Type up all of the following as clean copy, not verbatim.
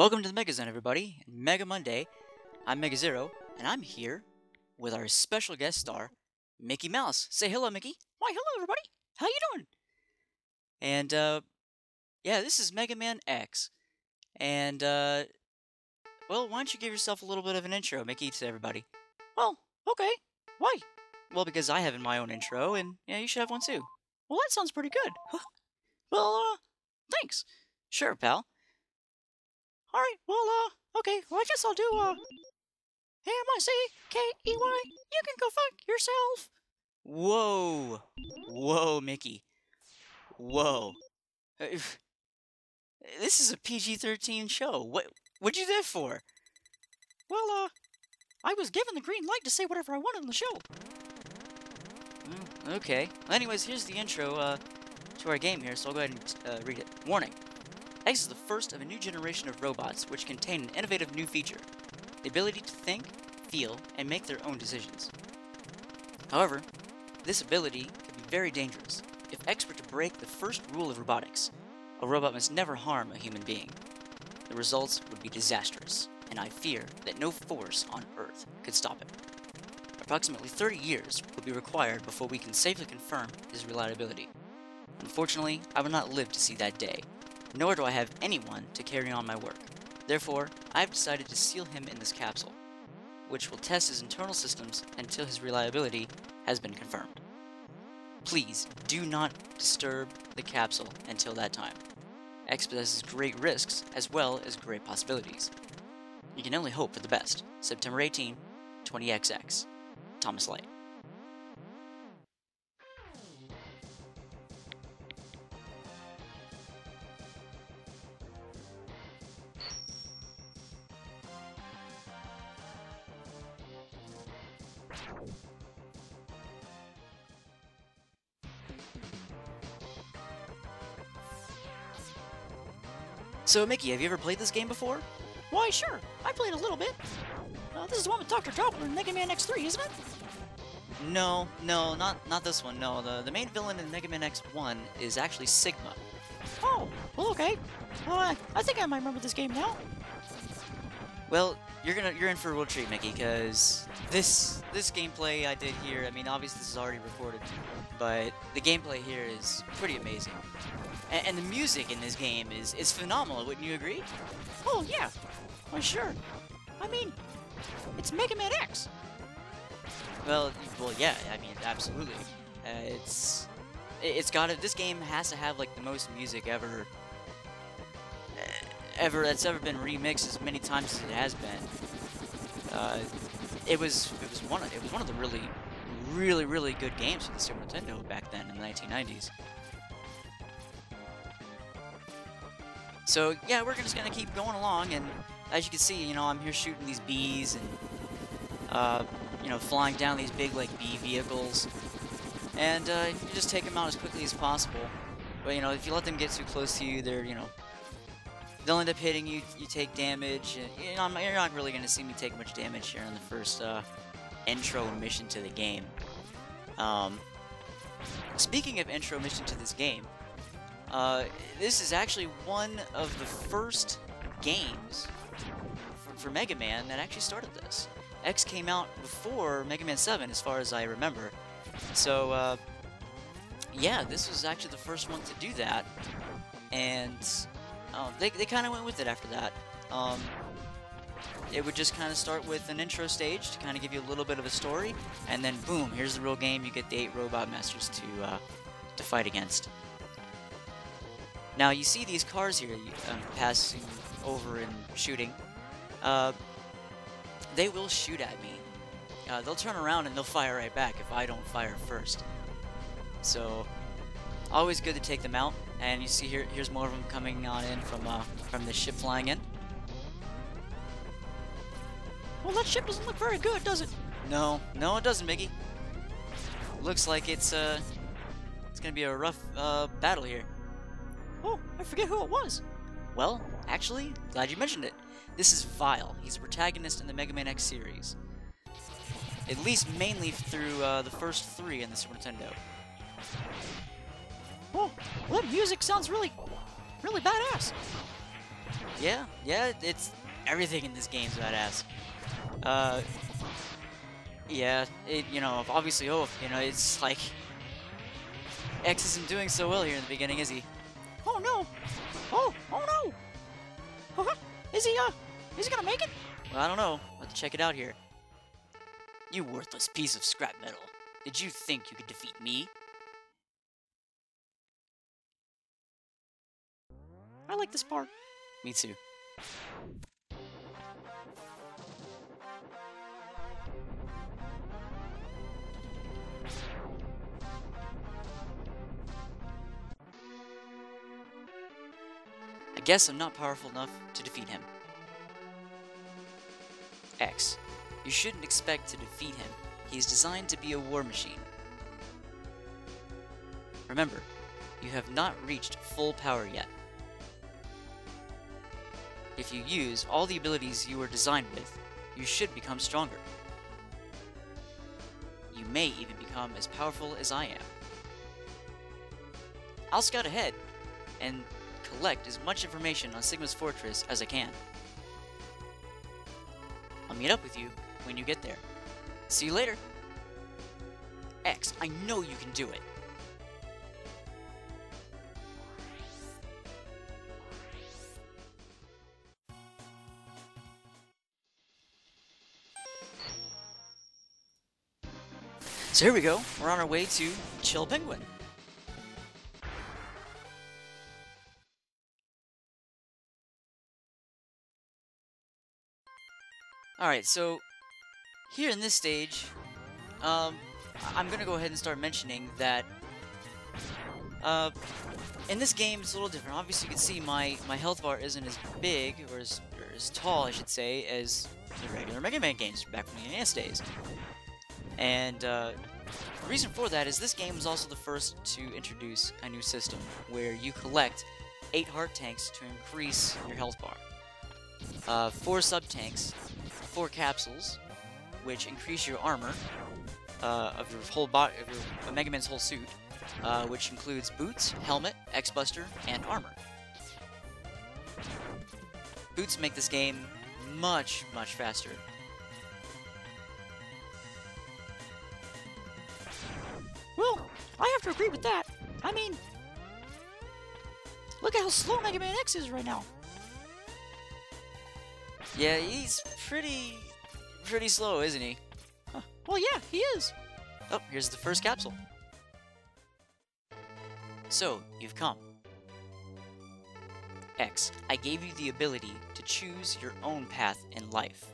Welcome to the MegaZone, everybody. Mega Monday. I'm MegaZero, and I'm here with our special guest star, Mickey Mouse. Say hello, Mickey. Why, hello, everybody. How you doing? And, yeah, this is Mega Man X. And, well, why don't you give yourself a little bit of an intro, Mickey, to everybody? Well, okay. Why? Well, because I have my own intro, and, yeah, you should have one too. Well, that sounds pretty good. Well, thanks. Sure, pal. Alright, well, okay, well, I guess I'll do, M-I-C-K-E-Y, you can go fuck yourself. Whoa. Whoa, Mickey. Whoa. This is a PG-13 show. What'd you do that for? Well, I was given the green light to say whatever I wanted on the show. Okay. Well, anyways, here's the intro, to our game here, so I'll go ahead and, read it. Warning. X is the first of a new generation of robots which contain an innovative new feature, the ability to think, feel, and make their own decisions. However, this ability can be very dangerous. If X were to break the first rule of robotics, a robot must never harm a human being. The results would be disastrous, and I fear that no force on Earth could stop it. Approximately 30 years would be required before we can safely confirm his reliability. Unfortunately, I will not live to see that day. Nor do I have anyone to carry on my work. Therefore, I have decided to seal him in this capsule, which will test his internal systems until his reliability has been confirmed. Please do not disturb the capsule until that time. X possesses great risks as well as great possibilities. You can only hope for the best. September 18, 20XX. Thomas Light. So, Mickey, have you ever played this game before? Why, sure. I played a little bit. This is the one with Dr. Doppler and Mega Man X3, isn't it? No, not this one. No, the main villain in Mega Man X1 is actually Sigma. Oh, well, okay. I think I might remember this game now. Well, you're in for a real treat, Mickey, because this gameplay I did here, I mean, obviously this is already recorded, but the gameplay here is pretty amazing. And the music in this game is phenomenal, wouldn't you agree? Oh, yeah. Well, sure. I mean, it's Mega Man X. Well, yeah, I mean, absolutely. It's got it. This game has to have, like, the most music ever that's ever been remixed as many times as it has been. It was one of the really good games for the Super Nintendo back then in the 1990s. So yeah, we're just gonna keep going along, and as you can see, you know, I'm here shooting these bees and you know, flying down these big like bee vehicles, and you just take them out as quickly as possible. But you know, if you let them get too close to you, they'll end up hitting you. You take damage. You know, you're not really gonna see me take much damage here in the first intro mission to the game. Speaking of intro mission to this game. This is actually one of the first games for Mega Man that actually started this. X came out before Mega Man 7, as far as I remember. So, yeah, this was actually the first one to do that. And they kind of went with it after that. It would just kind of start with an intro stage to kind of give you a little bit of a story. And then, boom, here's the real game. You get the 8 Robot Masters to fight against. Now, you see these cars here passing over and shooting. They will shoot at me. They'll turn around and they'll fire right back if I don't fire first. So, always good to take them out. And you see here's more of them coming on in from the ship flying in. Well, that ship doesn't look very good, does it? No, it doesn't, Mickey. Looks like it's gonna be a rough battle here. Oh, I forget who it was. Well, actually, glad you mentioned it. This is Vile. He's a protagonist in the Mega Man X series. At least mainly through the first 3 in the Super Nintendo. Oh, well, that music sounds really badass. Yeah, it's everything in this game's badass. Uh, yeah, obviously, it's like X isn't doing so well here in the beginning, is he? Oh no! Oh no! Is he gonna make it? Well, I don't know. Let's check it out here. You worthless piece of scrap metal. Did you think you could defeat me? I like this part. Me too. I guess I'm not powerful enough to defeat him. X, you shouldn't expect to defeat him. He's designed to be a war machine. Remember, you have not reached full power yet. If you use all the abilities you were designed with, you should become stronger. You may even become as powerful as I am. I'll scout ahead and collect as much information on Sigma's fortress as I can. I'll meet up with you when you get there. See you later. X, I know you can do it. So here we go. We're on our way to Chill Penguin. Alright, so here in this stage, I'm gonna go ahead and start mentioning that in this game it's a little different. Obviously you can see my health bar isn't as big, or as tall, I should say, as the regular Mega Man games back from the NES days. And the reason for that is this game was also the first to introduce a new system where you collect 8 heart tanks to increase your health bar, 4 sub-tanks, 4 capsules, which increase your armor of your whole body, of Mega Man's whole suit, which includes boots, helmet, X-Buster, and armor. Boots make this game much, much faster. Well, I have to agree with that. I mean, look at how slow Mega Man X is right now. Yeah, he's pretty slow, isn't he? Huh. Well, yeah, he is. Oh, here's the first capsule. So, you've come. X, I gave you the ability to choose your own path in life.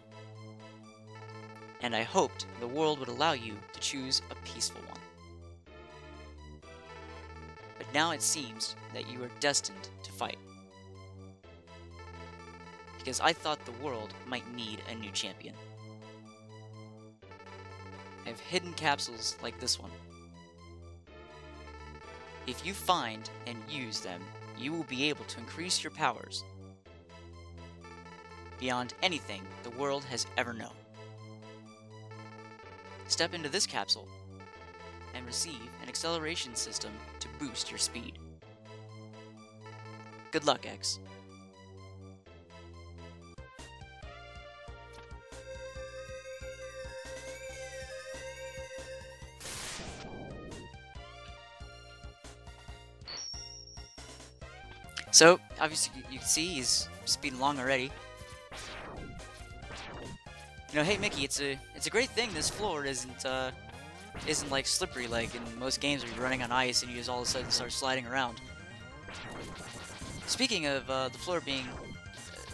And I hoped the world would allow you to choose a peaceful one. But now it seems that you are destined to fight. Because I thought the world might need a new champion. I have hidden capsules like this one. If you find and use them, you will be able to increase your powers beyond anything the world has ever known. Step into this capsule and receive an acceleration system to boost your speed. Good luck, X. So, obviously, you can see he's speeding along already. Hey Mickey, it's a great thing this floor isn't like slippery like in most games where you're running on ice and you just all of a sudden start sliding around. Speaking of the floor being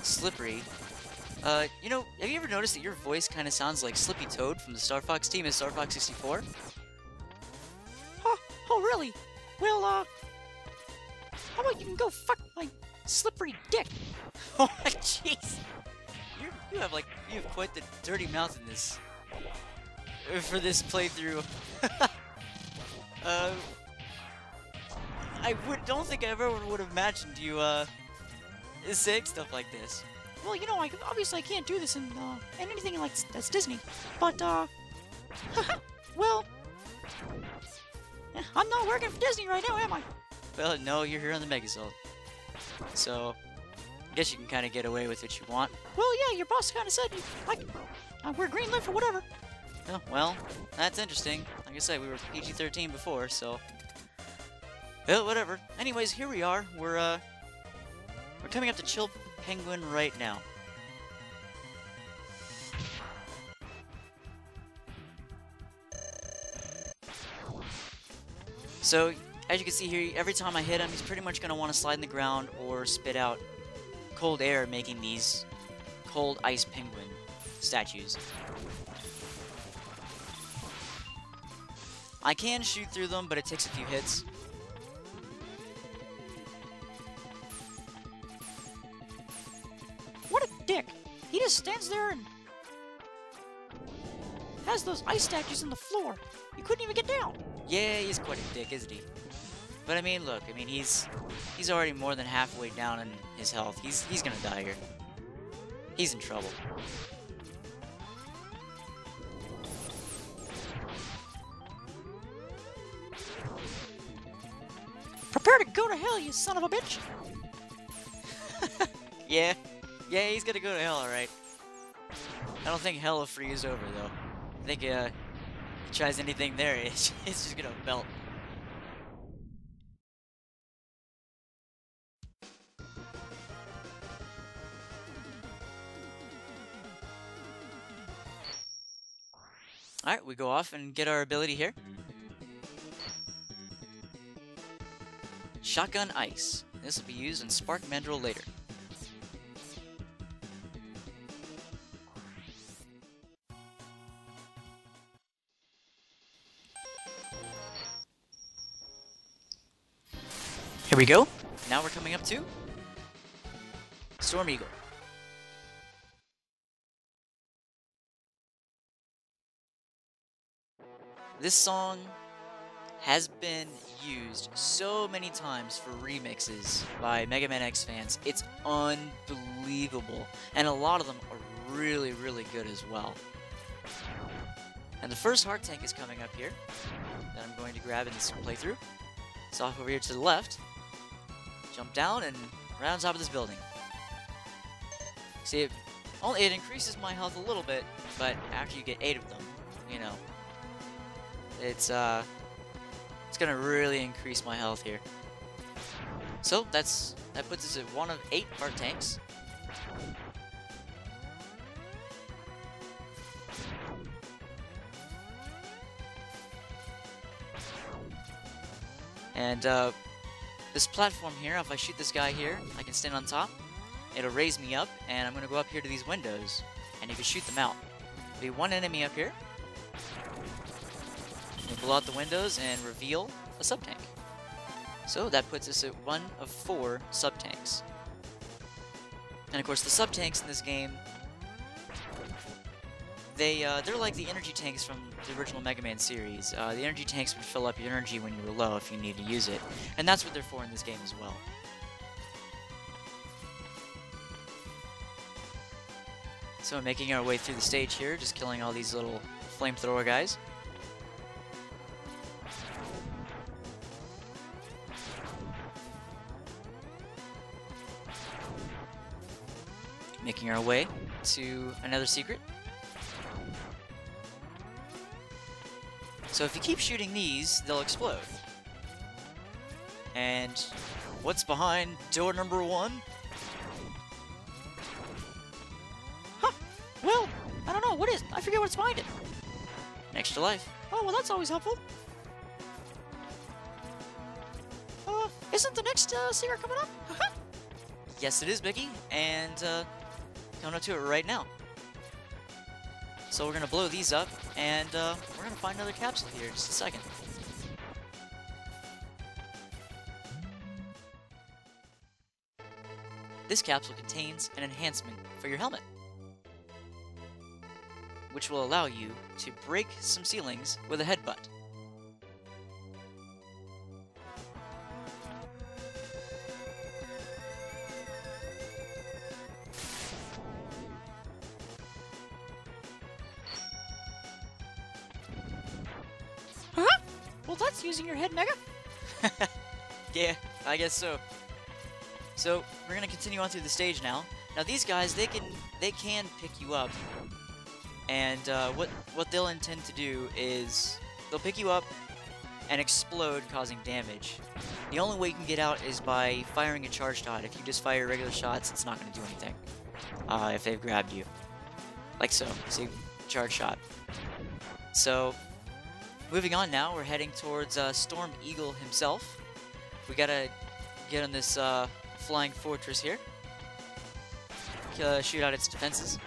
slippery, have you ever noticed that your voice kind of sounds like Slippy Toad from the Star Fox team in Star Fox 64? Huh? Oh, really? Well, how about you can go fuck my slippery dick? Oh my jeez! You have quite the dirty mouth in this for this playthrough. I don't think I ever would have imagined you saying stuff like this. Well, obviously I can't do this in anything like that's Disney, but well, I'm not working for Disney right now, am I? Well, no, you're here on the MegaZero. So, Guess you can kind of get away with what you want. Well, yeah, your boss kind of said I wear green lift or whatever. Oh, well, that's interesting. Like I said, we were PG-13 before, so... Well, whatever. Anyways, here we are. We're coming up to Chill Penguin right now. So, as you can see here, every time I hit him, he's pretty much going to want to slide in the ground or spit out cold air, making these cold ice penguin statues. I can shoot through them, but it takes a few hits. What a dick! He just stands there and has those ice statues on the floor. You couldn't even get down. Yeah, he's quite a dick, isn't he? But I mean, look, I mean, he's already more than halfway down in his health. He's gonna die here. He's in trouble. Prepare to go to hell, you son of a bitch! Yeah, he's gonna go to hell, alright. I don't think hell will freeze over, though. I think, he tries anything there, it's just gonna melt. Alright, we go off and get our ability here. Shotgun Ice. This will be used in Spark Mandrill later. Here we go. Now we're coming up to Storm Eagle. This song has been used so many times for remixes by Mega Man X fans. It's unbelievable. And a lot of them are really, really good as well. And the first heart tank is coming up here that I'm going to grab in this playthrough. It's off over here to the left. Jump down and right on top of this building. See, it increases my health a little bit, but after you get 8 of them, you know, it's gonna really increase my health here. So that puts us at 1 of 8 heart tanks. And this platform here, if I shoot this guy here, I can stand on top. It'll raise me up, and I'm gonna go up here to these windows, and you can shoot them out. There'll be 1 enemy up here. We'll blow out the windows and reveal a sub-tank. So that puts us at 1 of 4 sub-tanks. And of course the sub-tanks in this game, they're like the energy tanks from the original Mega Man series. The energy tanks would fill up your energy when you were low if you needed to use it. And that's what they're for in this game as well. So making our way through the stage here, just killing all these little flamethrower guys. Making our way to another secret. So if you keep shooting these, they'll explode. And what's behind door number 1? Huh. Well, I don't know. What is it? I forget what's behind it. An extra life. Oh, well, that's always helpful. Isn't the next secret coming up? Yes, it is, Mickey. And, coming up to it right now. So we're going to blow these up, and we're going to find another capsule here in just a second. This capsule contains an enhancement for your helmet, which will allow you to break some ceilings with a headbutt. Well, that's using your head, Mega. Yeah, I guess so. So we're gonna continue on through the stage now. Now these guys, they can pick you up, and what they'll intend to do is they'll pick you up and explode, causing damage. The only way you can get out is by firing a charge shot. If you just fire regular shots, it's not gonna do anything. If they've grabbed you, like so. See, charge shot. So moving on now, we're heading towards Storm Eagle himself. We gotta get on this flying fortress here. Shoot out its defenses.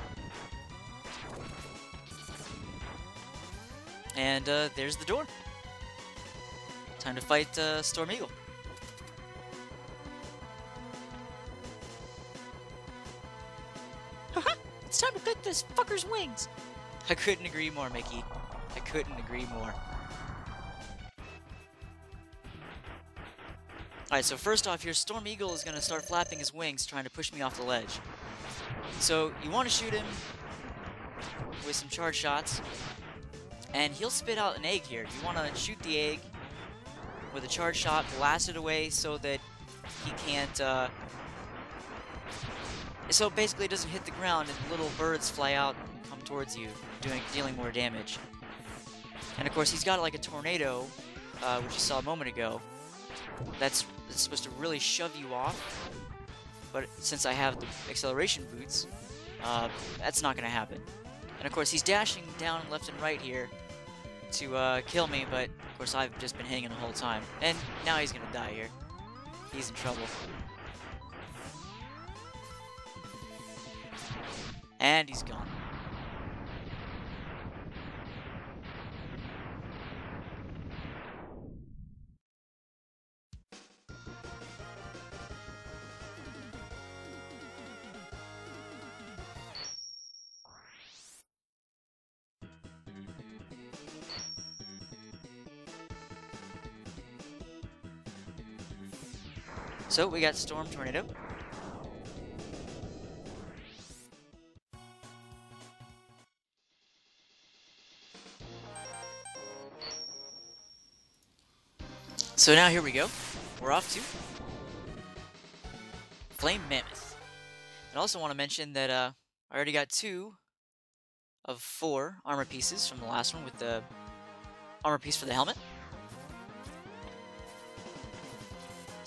And there's the door. Time to fight Storm Eagle. Haha! It's time to clip this fucker's wings! I couldn't agree more, Mickey. I couldn't agree more. Alright, so first off here, Storm Eagle is going to start flapping his wings, trying to push me off the ledge. So, you want to shoot him with some charge shots, and he'll spit out an egg here. You want to shoot the egg with a charge shot, blast it away so that he can't, so basically it doesn't hit the ground and little birds fly out and come towards you, dealing more damage. And of course, he's got like a tornado, which you saw a moment ago. That's supposed to really shove you off, but since I have the acceleration boots, that's not going to happen. And of course, he's dashing down left and right here to kill me, but of course I've just been hanging the whole time. And now he's going to die here. He's in trouble. And he's gone. So we got Storm Tornado. So now here we go. We're off to Flame Mammoth. I also want to mention that I already got 2 of 4 armor pieces from the last one with the armor piece for the helmet.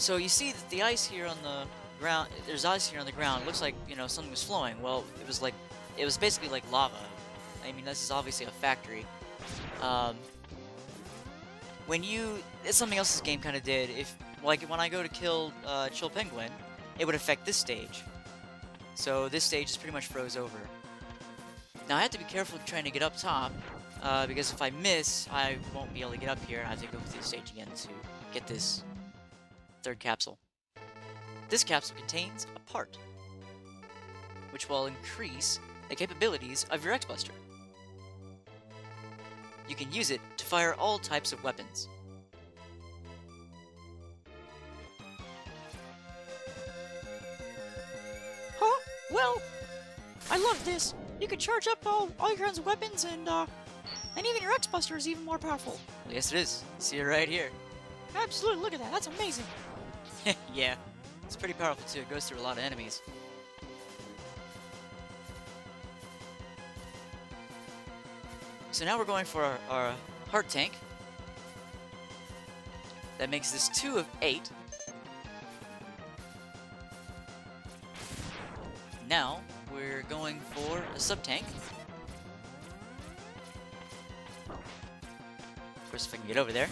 So you see that the ice here on the ground, there's ice here on the ground. It looks like, you know, something was flowing. Well, it was basically like lava. I mean, this is obviously a factory. It's something else this game kind of did. Like when I go to kill Chill Penguin, it would affect this stage. So this stage is pretty much froze over. Now I have to be careful trying to get up top, because if I miss, I won't be able to get up here, and I have to go through the stage again to get this 3rd capsule. This capsule contains a part, which will increase the capabilities of your X-Buster. You can use it to fire all types of weapons. Huh? Well, I love this. You can charge up all your kinds of weapons, and even your X-Buster is even more powerful. Well, yes, it is. See it right here. Absolutely, look at that. That's amazing. Yeah, it's pretty powerful too. It goes through a lot of enemies. So now we're going for our heart tank. That makes this 2 of 8. Now we're going for a sub-tank. Of course, if I can get over there.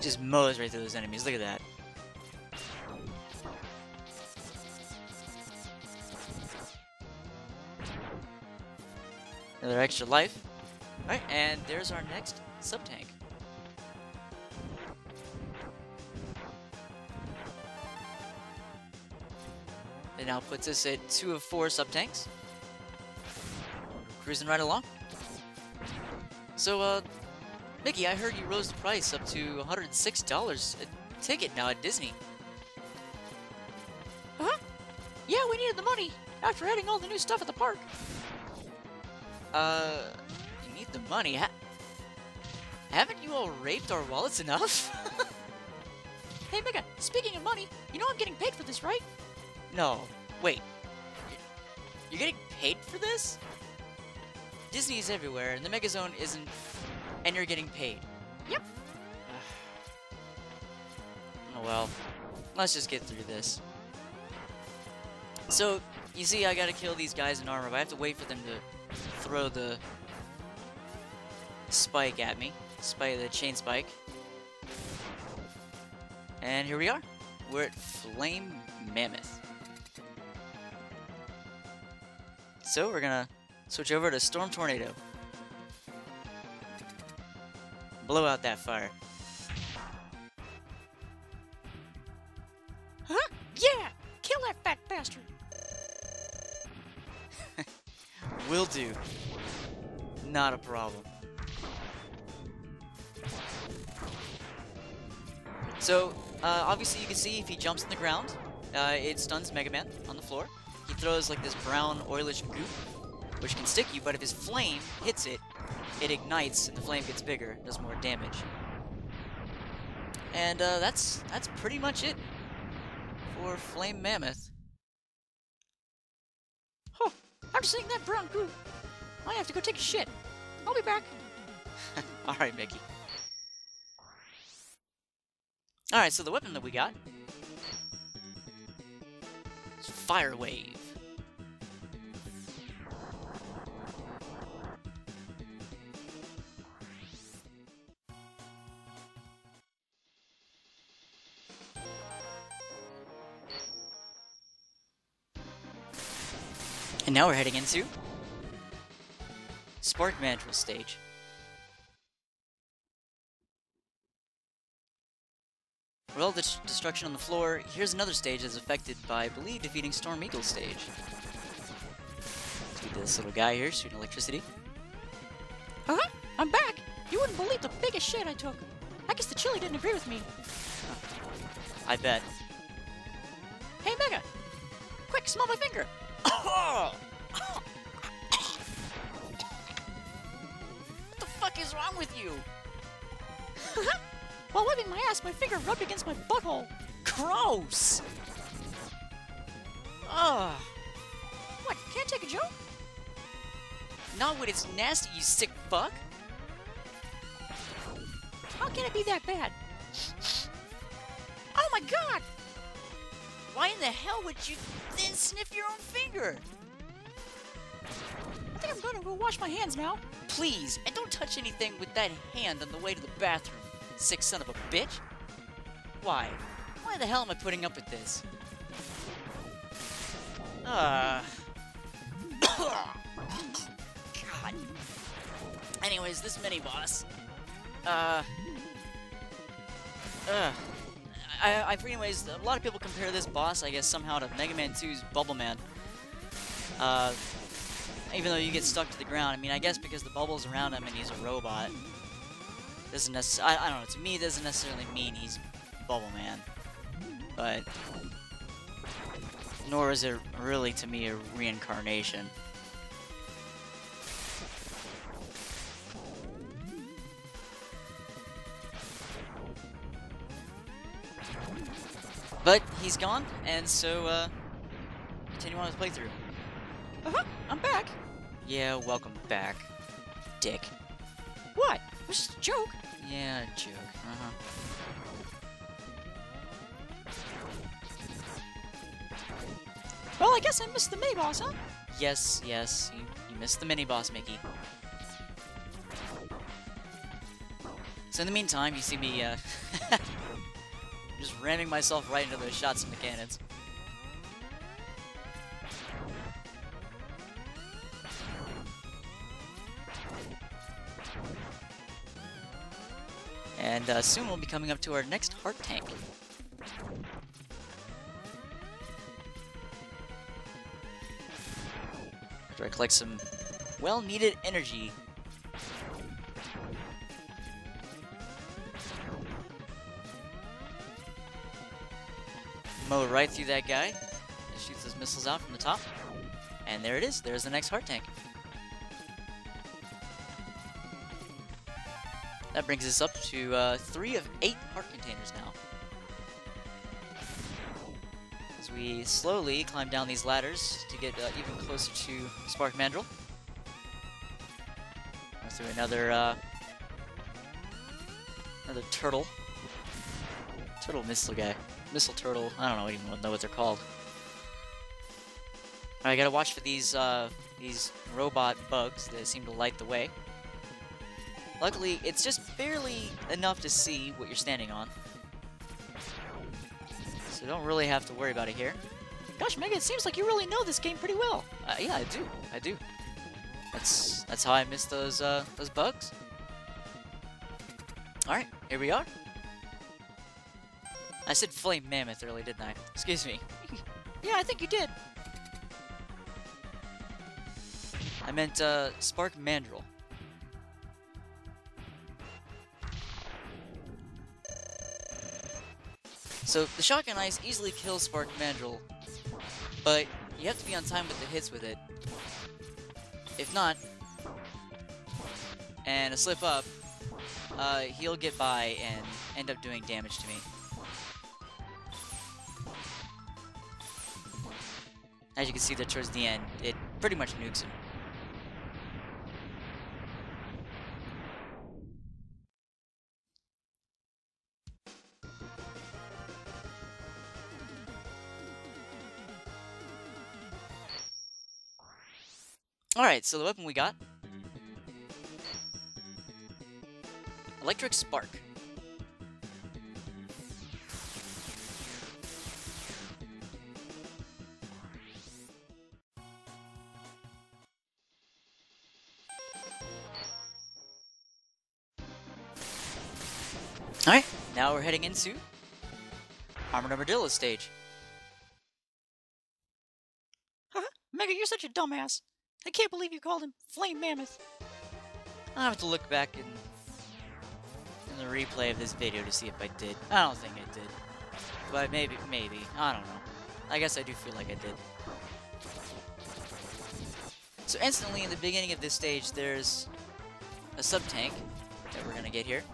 Just mows right through those enemies. Look at that. Another extra life. Alright, and there's our next sub-tank. It now puts us at 2 of 4 sub-tanks. Cruising right along. So, Mickey, I heard you rose the price up to $106 a ticket now at Disney. Huh? Yeah, we needed the money after adding all the new stuff at the park. You need the money? Haven't you all raped our wallets enough? Hey, Mega, speaking of money, you know I'm getting paid for this, right? No. Wait. You're getting paid for this? Disney is everywhere, and the MegaZone isn't... And you're getting paid. Yep. Oh well. Let's just get through this. So, you see, I gotta kill these guys in armor, but I have to wait for them to throw the spike at me. The chain spike. And here we are. We're at Flame Mammoth. So we're gonna switch over to Storm Tornado. Blow out that fire. Huh? Yeah! Kill that fat bastard! Will do. Not a problem. So, obviously you can see if he jumps in the ground, it stuns Mega Man on the floor. He throws like this brown oilish goop, which can stick you, but if his flame hits it, it ignites and the flame gets bigger, does more damage. And that's pretty much it for Flame Mammoth. Huh, after seeing that brown goo, I have to go take a shit. I'll be back. Alright, Mickey. Alright, so the weapon that we got is Fire Wave. And now we're heading into Spark Mandrill stage. With all the destruction on the floor, here's another stage that's affected by, I believe, defeating Storm Eagle's stage. Let's get this little guy here shooting electricity. Uh-huh, I'm back! You wouldn't believe the biggest shit I took. I guess the chili didn't agree with me. I bet. Hey, Mega! Quick, smell my finger! What the fuck is wrong with you? While wiping my ass, my finger rubbed against my butthole. Gross! Ugh. What, can't take a joke? Not when it's nasty, you sick fuck! How can it be that bad? Oh my god! Why in the hell would you then sniff your own finger? I think I'm gonna go wash my hands now. Please, and don't touch anything with that hand on the way to the bathroom, sick son of a bitch. Why? Why the hell am I putting up with this? God. Anyways, this mini-boss. Anyways, a lot of people compare this boss, I guess, somehow to Mega Man 2's Bubble Man. Even though you get stuck to the ground, I mean, I guess because the bubbles around him and he's a robot, doesn't necessarily, I don't know, to me, it doesn't necessarily mean he's Bubble Man. But, nor is it really, to me, a reincarnation. But he's gone, and so, continue on his playthrough. Uh-huh, I'm back. Yeah, welcome back, dick. What? It was just a joke. Yeah, joke. Uh-huh. Well, I guess I missed the mini-boss, huh? Yes, yes, you missed the mini-boss, Mickey. So in the meantime, you see me, just ramming myself right into those shots from the cannons. And soon we'll be coming up to our next heart tank. After I collect some well-needed energy. Mow right through that guy. Just shoots those missiles out from the top. And there it is. There's the next heart tank. That brings us up to 3 of 8 heart containers now. As we slowly climb down these ladders to get even closer to Spark Mandrill. Go through another turtle. Turtle missile guy. Missile turtle. I don't even know what they're called. Alright, I gotta watch for these robot bugs that seem to light the way. Luckily, it's just barely enough to see what you're standing on. So don't really have to worry about it here. Gosh, Mega, it seems like you really know this game pretty well. Yeah, I do. That's how I missed those bugs. Alright, here we are. I said Flame Mammoth earlier, didn't I? Excuse me. Yeah, I think you did. I meant Spark Mandrill. So the Shotgun Ice easily kills Spark Mandrill, but you have to be on time with the hits with it. If not, and a slip up, he'll get by and end up doing damage to me. As you can see there towards the end, it pretty much nukes him. Alright, so the weapon we got. Electric Spark. Alright, now we're heading into Armadillo stage. Haha, Mega, you're such a dumbass. I can't believe you called him Flame Mammoth. I'll have to look back in the replay of this video to see if I did. I don't think I did. But maybe. I don't know. I guess I do feel like I did. So instantly in the beginning of this stage, there's a sub-tank that we're gonna get here.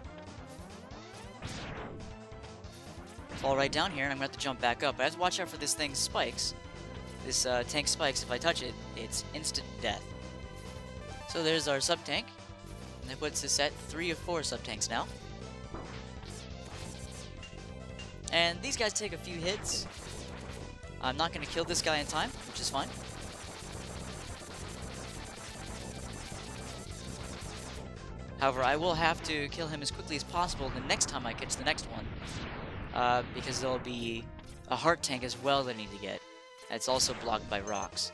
Fall right down here, and I'm gonna have to jump back up. But I have to watch out for this thing's spikes. This tank spikes. If I touch it, it's instant death. So there's our sub-tank. And that puts us at 3 of 4 sub-tanks now. And these guys take a few hits. I'm not going to kill this guy in time, which is fine. However, I will have to kill him as quickly as possible the next time I catch the next one. Because there'll be a heart tank as well that I need to get. It's also blocked by rocks.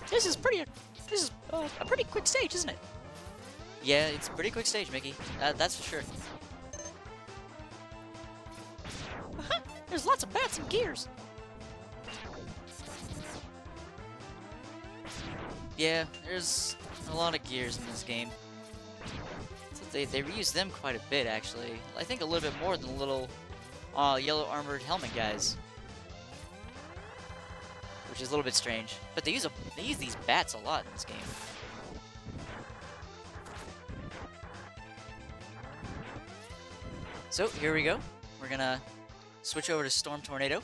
This is a pretty quick stage, isn't it? Yeah, it's a pretty quick stage, Mickey. That's for sure. There's lots of bats and gears. Yeah, there's a lot of gears in this game. So they reuse them quite a bit, actually. I think a little bit more than the little yellow armored helmet guys. Which is a little bit strange. But they use these bats a lot in this game. So, here we go. We're gonna switch over to Storm Tornado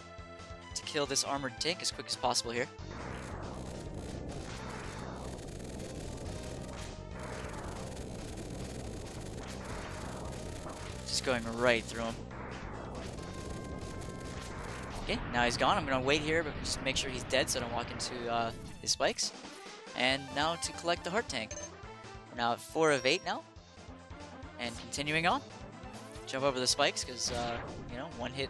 to kill this armored tank as quick as possible here. Just going right through him. Okay, now he's gone. I'm gonna wait here, but just make sure he's dead so I don't walk into his spikes. And now to collect the heart tank. We're now at 4 of 8 now. And continuing on. Jump over the spikes, because, you know, one hit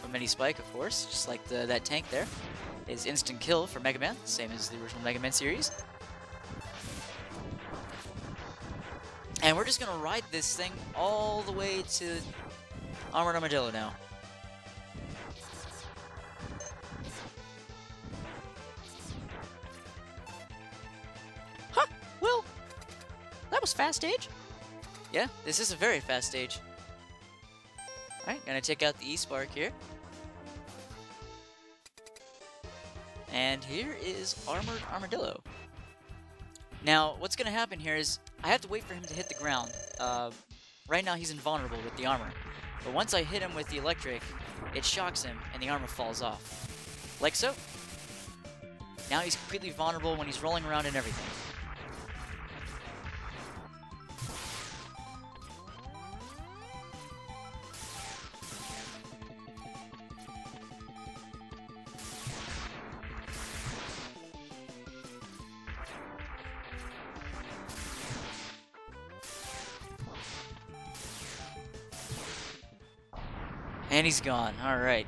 from any spike, of course, just like that tank there, is instant kill for Mega Man, same as the original Mega Man series. And we're just gonna ride this thing all the way to Armored Armadillo now. Huh, well, that was fast stage. Yeah, this is a very fast stage. Alright, gonna take out the E-Spark here. And here is Armored Armadillo. Now, what's going to happen here is I have to wait for him to hit the ground. Right now he's invulnerable with the armor. But once I hit him with the electric, it shocks him and the armor falls off. Like so. Now he's completely vulnerable when he's rolling around and everything. And he's gone. Alright.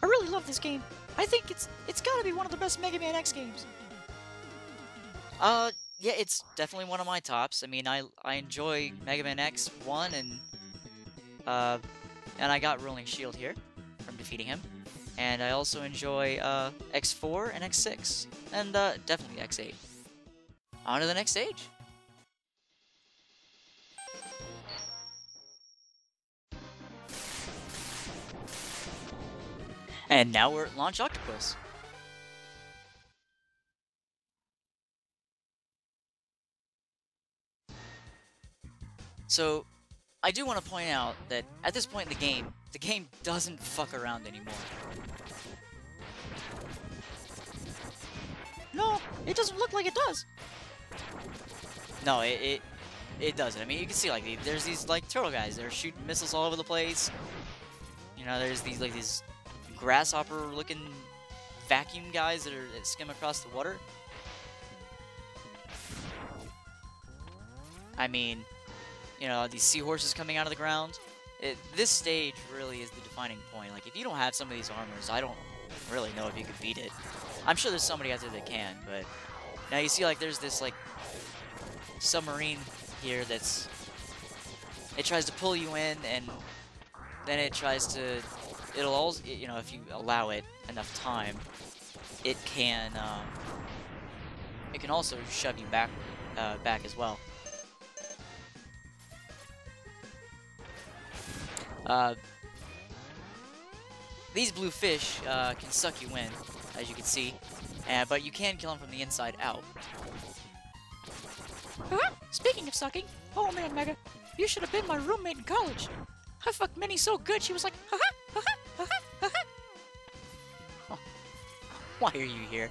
I really love this game. I think it's gotta be one of the best Mega Man X games. Yeah, it's definitely one of my tops. I mean, I enjoy Mega Man X 1 and I got Rolling Shield here from defeating him. And I also enjoy X4 and X6 and definitely X8. On to the next stage. And now we're at Launch Octopus. So, I do want to point out that at this point in the game doesn't fuck around anymore. No, it doesn't look like it does. No, it doesn't. I mean, you can see, like, there's these, like, turtle guys. They're shooting missiles all over the place. You know, there's these, like, these grasshopper-looking vacuum guys that skim across the water. I mean, you know, these seahorses coming out of the ground. This stage really is the defining point. Like, if you don't have some of these armors, I don't really know if you could beat it. I'm sure there's somebody out there that can, but now you see, like, there's this, like, submarine here that's... It tries to pull you in, and then it tries to... It'll also, you know, if you allow it enough time, it can also shove you back as well. These blue fish can suck you in, as you can see, but you can kill them from the inside out. Speaking of sucking, oh man, Mega, you should have been my roommate in college. I fucked Minnie so good, she was like, Oh, why are you here?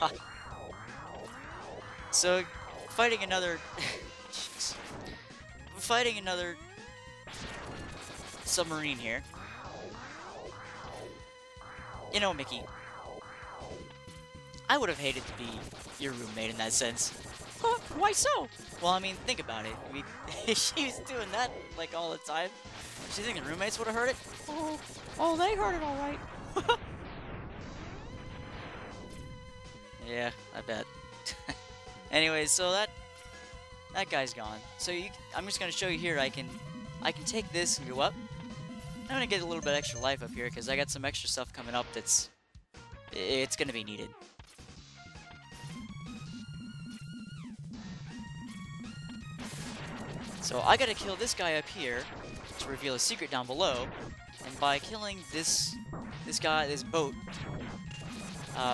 God. So, fighting another... Jeez. Fighting another submarine here. You know, Mickey, I would have hated to be your roommate in that sense. Why so? Well, I mean, think about it. I mean, if she was doing that, like, all the time, do you think the roommates would have heard it? Oh, they heard it all right. Yeah, I bet. Anyways, so that guy's gone. So I'm just gonna show you here. I can take this and go up. I'm gonna get a little bit extra life up here because I got some extra stuff coming up it's gonna be needed. So I gotta kill this guy up here to reveal a secret down below, and by killing this boat,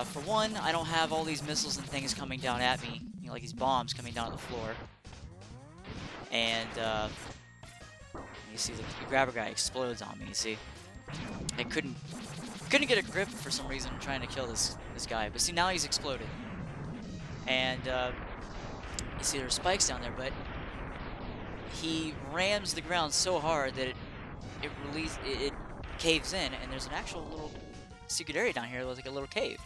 for one, I don't have all these missiles and things coming down at me, you know, like these bombs coming down on the floor. And you see the grabber guy explodes on me. You see, I couldn't get a grip for some reason trying to kill this guy, but see, now he's exploded. And you see there's spikes down there, but he rams the ground so hard that it caves in, and there's an actual little secret area down here that looks like a little cave.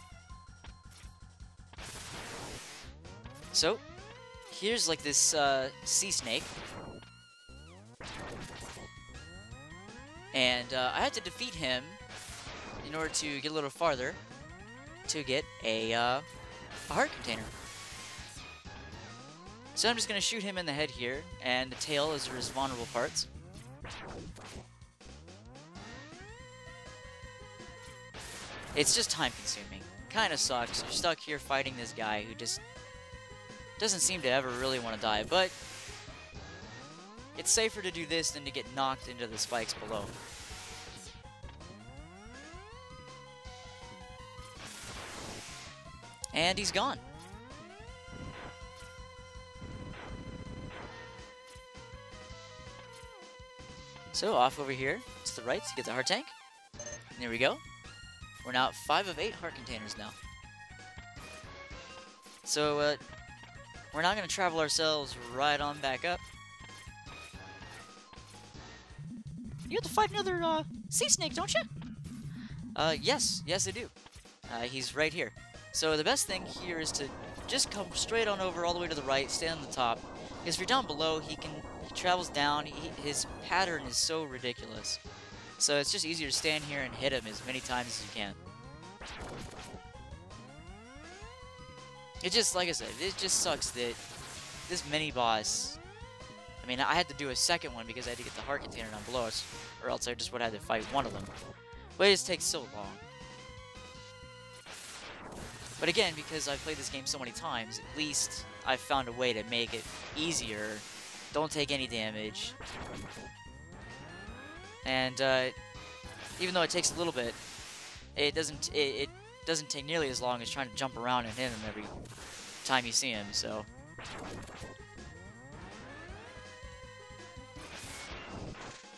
So here's like this sea snake, and I had to defeat him in order to get a little farther to get a heart container. So I'm just going to shoot him in the head here, and the tail is his vulnerable parts. It's just time consuming. Kind of sucks. You're stuck here fighting this guy who just doesn't seem to ever really want to die, but It's safer to do this than to get knocked into the spikes below. And he's gone. So off over here to the right to get the heart tank. And there we go. We're now at 5 of 8 heart containers now. So we're not going to travel ourselves right on back up. You have to fight another sea snake, don't you? Yes, I do. He's right here. So the best thing here is to just come straight on over all the way to the right, stay on the top. Because if you're down below, he travels down. His pattern is so ridiculous. So it's just easier to stand here and hit him as many times as you can. It just, like I said, it just sucks that this mini-boss... I mean, I had to do a second one because I had to get the heart container down below us, or else I just would have had to fight one of them. But it just takes so long. But again, because I've played this game so many times, at least I've found a way to make it easier. Don't take any damage. And even though it takes a little bit, it doesn't take nearly as long as trying to jump around and hit him every time you see him, so...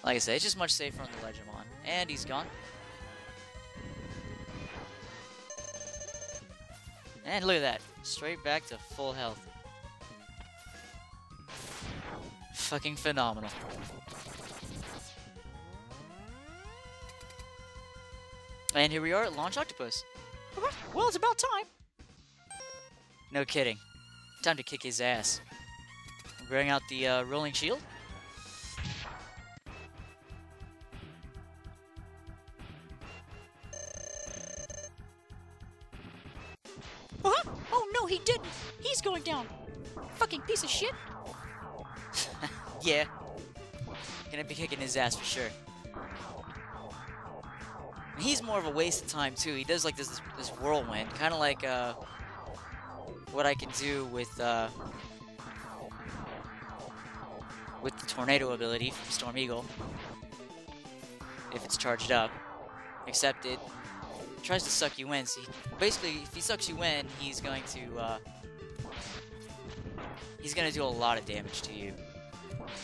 Like I said, it's just much safer on the ledge I'm on. And he's gone. And look at that. Straight back to full health. Fucking phenomenal. And here we are at Launch Octopus. Well, it's about time. No kidding. Time to kick his ass. Bring out the rolling shield. Oh no, he didn't. He's going down. Fucking piece of shit. Yeah. Gonna be kicking his ass for sure. He's more of a waste of time too. He does like this whirlwind, kind of like what I can do with the tornado ability from Storm Eagle, if it's charged up. Except it tries to suck you in. So basically, if he sucks you in, he's going to do a lot of damage to you.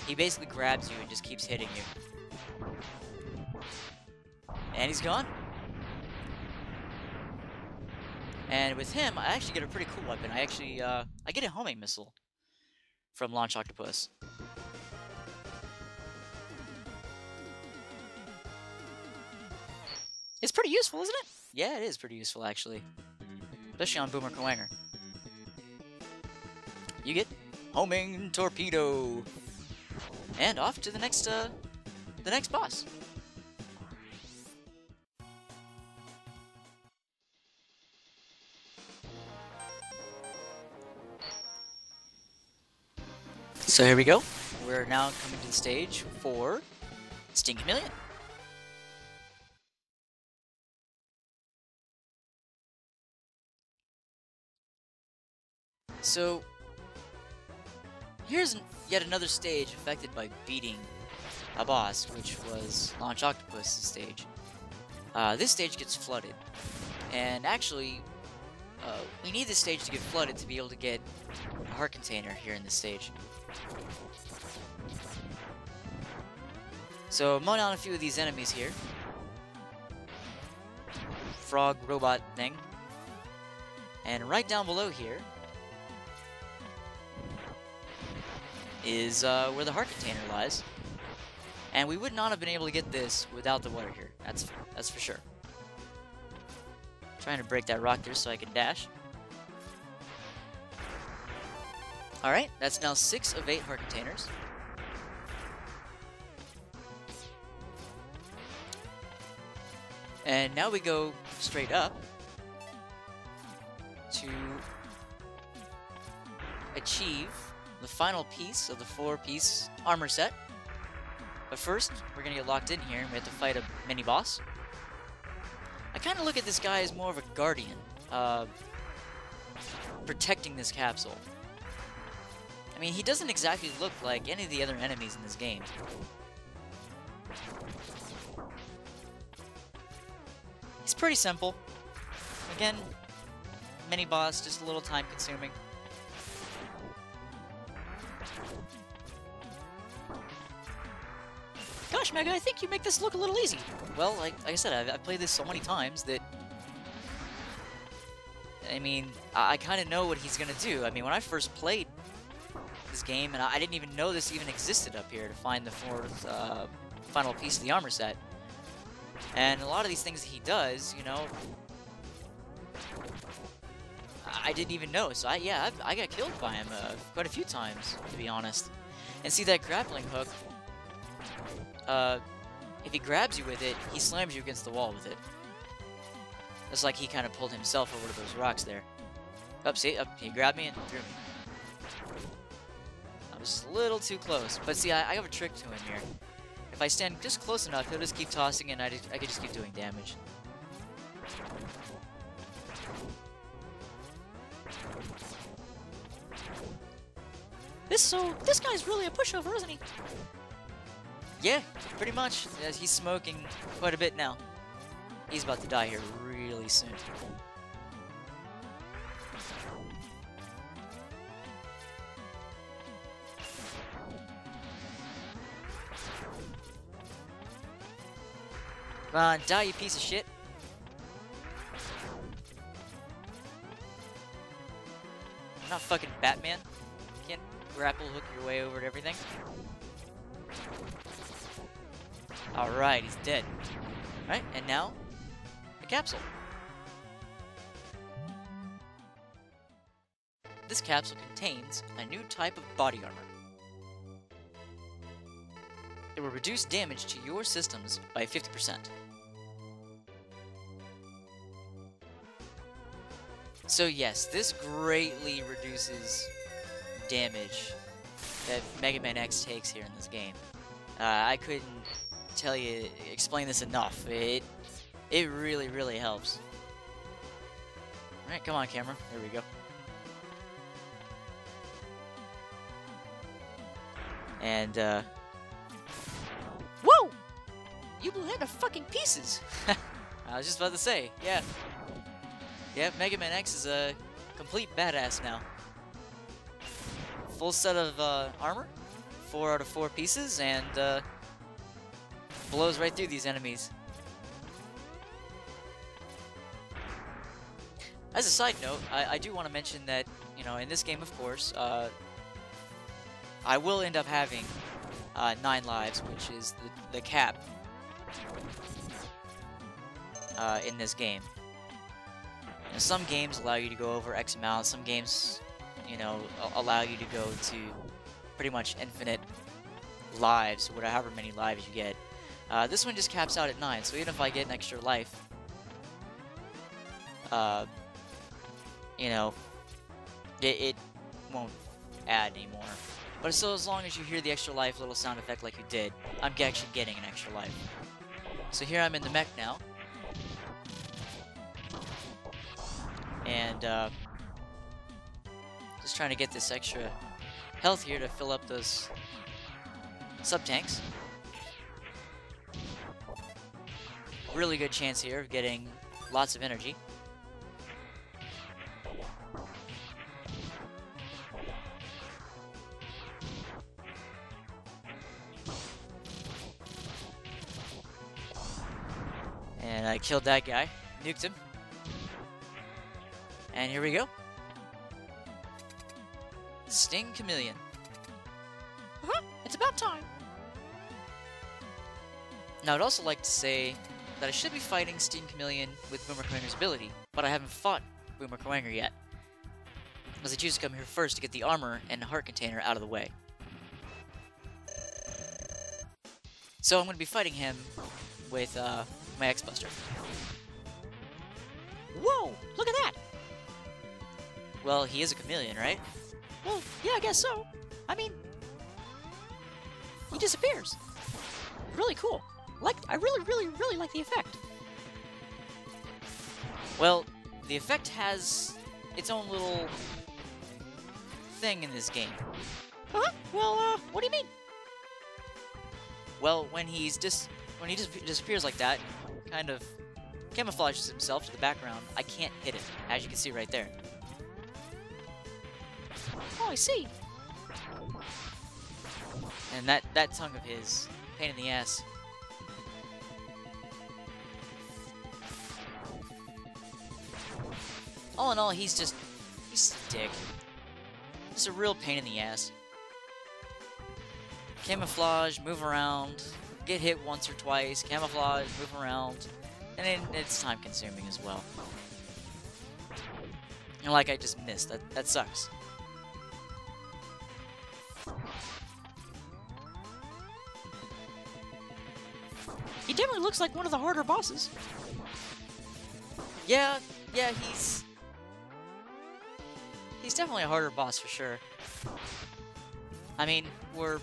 He basically grabs you and just keeps hitting you. And he's gone. And with him, I actually get a pretty cool weapon. I get a homing missile from Launch Octopus. It's pretty useful, isn't it? Yeah, it is pretty useful, actually. Especially on Boomer Kuwanger. You get homing torpedo. And off to the next boss. So here we go. We're now coming to the stage for Chameleon. So here's yet another stage affected by beating a boss, which was Launch Octopus' stage. This stage gets flooded, and actually, we need this stage to get flooded to be able to get a heart container here in this stage. So I'm on a few of these enemies here. Frog robot thing. And right down below here is where the heart container lies. And we would not have been able to get this without the water here. That's for sure. Trying to break that rock there so I can dash. Alright, that's now 6 of 8 heart containers. And now we go straight up to achieve the final piece of the 4-piece armor set. But first, we're gonna get locked in here and we have to fight a mini-boss. I kind of look at this guy as more of a guardian, protecting this capsule. I mean, he doesn't exactly look like any of the other enemies in this game. He's pretty simple. Again, mini boss, just a little time consuming. Gosh, Mega, I think you make this look a little easy. Well, like I said, I've played this so many times that... I mean, I kind of know what he's gonna do. I mean, when I first played this game, and I didn't even know this even existed up here to find the fourth final piece of the armor set. And a lot of these things that he does, you know, I didn't even know. So I got killed by him quite a few times, to be honest. And see that grappling hook, if he grabs you with it, he slams you against the wall with it. It's like he kind of pulled himself over to those rocks there. Up, see? Up, he grabbed me and threw me. I was just a little too close. But see, I have a trick to him here. If I stand just close enough, he'll just keep tossing and I can just keep doing damage. This guy's really a pushover, isn't he? Yeah, pretty much. He's smoking quite a bit now. He's about to die here really soon. Come on, die, you piece of shit. I'm not fucking Batman. Can't grapple hook your way over to everything. Alright, he's dead. Alright, and now, the capsule. This capsule contains a new type of body armor. It will reduce damage to your systems by 50%. So yes, this greatly reduces damage that Mega Man X takes here in this game. I couldn't explain this enough. It really, really helps. Alright, come on, camera. There we go. And, Whoa! You blew him to fucking pieces! I was just about to say, yeah. Yeah, Mega Man X is a complete badass now. Full set of armor, 4 out of 4 pieces, and blows right through these enemies. As a side note, I do want to mention that, you know, in this game, of course, I will end up having 9 lives, which is the cap in this game. You know, some games allow you to go over X amount, some games, you know, allow you to go to pretty much infinite lives, or however many lives you get. This one just caps out at 9, so even if I get an extra life, you know, it won't add anymore. But so as long as you hear the extra life little sound effect like you did, I'm actually getting an extra life. So here I'm in the mech now. And just trying to get this extra health here to fill up those sub-tanks. Really good chance here of getting lots of energy. And I killed that guy, nuked him. And here we go. Sting Chameleon. It's about time. Now, I'd also like to say that I should be fighting Sting Chameleon with Boomer Kuwanger's ability, but I haven't fought Boomer Kuwanger yet, as I choose to come here first to get the armor and heart container out of the way. So I'm going to be fighting him with my X-Buster. Whoa! Look at that! Well, he is a chameleon, right? Well, yeah, I guess so. I mean, he disappears. Really cool. I really like the effect. Well, the effect has its own little thing in this game. Huh? Well, what do you mean? Well, when he just disappears like that, kind of camouflages himself to the background, I can't hit him, as you can see right there. Oh, I see. And that tongue of his, pain in the ass. All in all, he's a dick. Just a real pain in the ass. Camouflage, move around, get hit once or twice, camouflage, move around, and then it's time consuming as well. And like I just missed, that sucks. He definitely looks like one of the harder bosses. Yeah, he's definitely a harder boss for sure. I mean, we're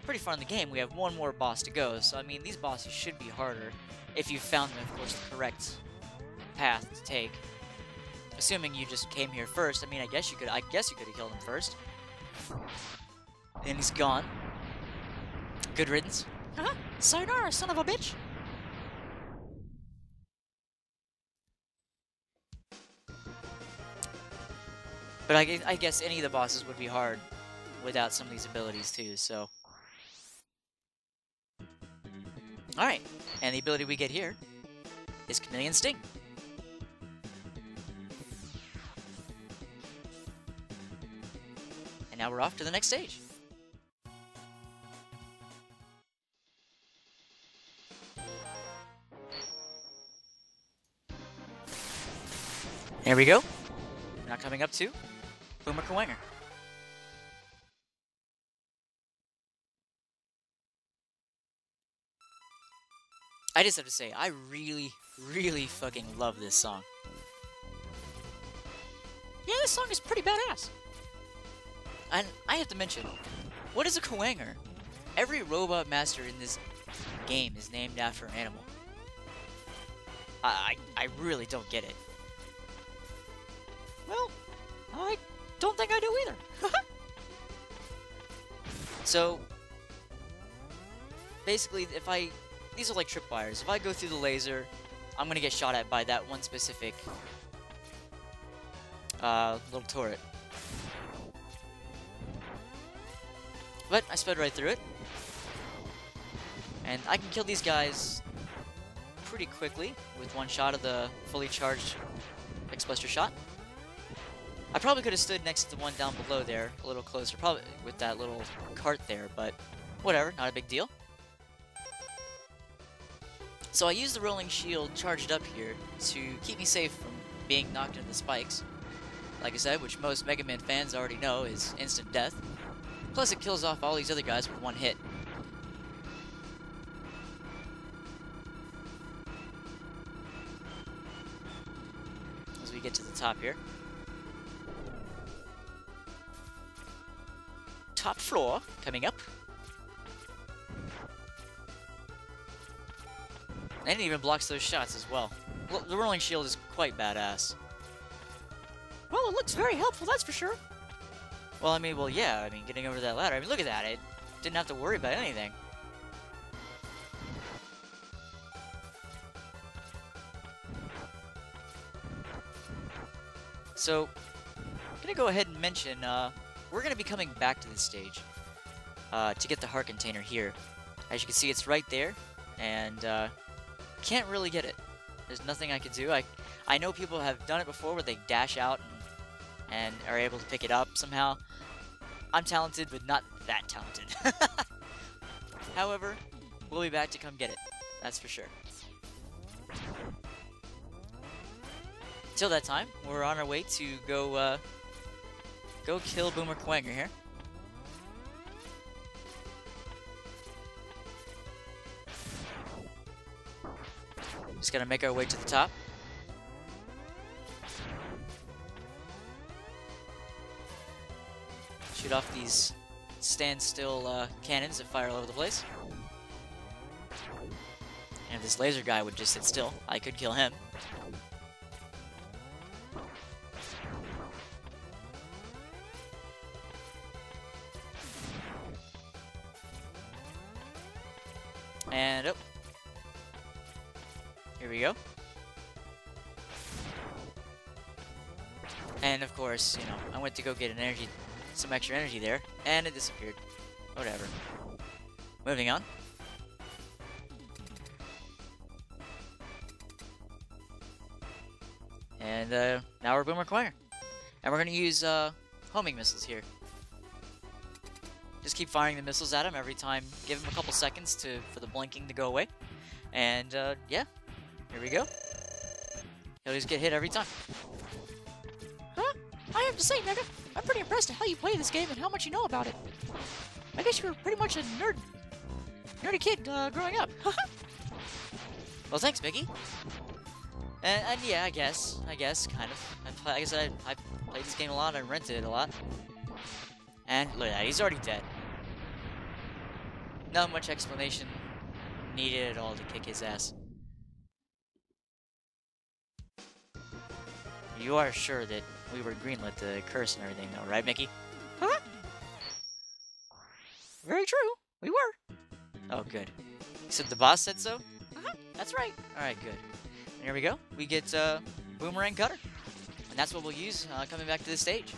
pretty far in the game. We have one more boss to go, so I mean, these bosses should be harder if you found, of course, the correct path to take. Assuming you just came here first. I mean, I guess you could have killed him first. And he's gone. Good riddance. Huh? Sayonara, son of a bitch. But I guess any of the bosses would be hard without some of these abilities too, so. Alright, and the ability we get here is Chameleon Sting. And now we're off to the next stage. There we go. We're now coming up to Boomer Kuwanger. I just have to say, I really, really fucking love this song. Yeah, this song is pretty badass. And I have to mention, what is a Kuwanger? Every robot master in this game is named after an animal. I really don't get it. Well, I don't think I do either. So, basically, these are like tripwires. If I go through the laser, I'm gonna get shot at by that one specific little turret. But I sped right through it. And I can kill these guys pretty quickly with one shot of the fully charged X-Buster shot. I probably could have stood next to the one down below there, a little closer, probably with that little cart there, but whatever, not a big deal. So I used the rolling shield charged up here to keep me safe from being knocked into the spikes. Like I said, which most Mega Man fans already know is instant death. Plus it kills off all these other guys with one hit. As we get to the top here. Top floor coming up. And it even blocks those shots as well. The rolling shield is quite badass. Well, it looks very helpful, that's for sure. Well, yeah, getting over that ladder. Look at that. It didn't have to worry about anything. So, I'm gonna go ahead and mention, we're gonna be coming back to this stage to get the heart container here. As you can see, it's right there, and can't really get it. There's nothing I can do. I know people have done it before where they dash out and are able to pick it up somehow. I'm talented, but not that talented. However, we'll be back to come get it. That's for sure. Till that time, we're on our way to go kill Boomer Kuwanger here. Just gotta make our way to the top. Shoot off these standstill cannons that fire all over the place. And if this laser guy would just sit still, I could kill him. And oh. Here we go. And of course, you know, I went to go get some extra energy there, and it disappeared. Whatever. Moving on. And now we're Boomer Kuwanger. And we're gonna use homing missiles here. Just keep firing the missiles at him every time. Give him a couple seconds for the blinking to go away. And yeah, here we go. He'll just get hit every time. Huh? I have to say, Mega, I'm pretty impressed at how you play this game and how much you know about it. I guess you were pretty much a nerdy kid growing up. Well, thanks, Mickey. And yeah, I guess, kind of. Like I said, I played this game a lot. I rented it a lot. And look at that, he's already dead. Not much explanation needed at all to kick his ass. You are sure that we were greenlit the curse and everything, though, right, Mickey? Huh? Very true. We were. Oh, good. You said the boss said so? That's right. Alright, good. And here we go. We get Boomerang Cutter. And that's what we'll use coming back to this stage.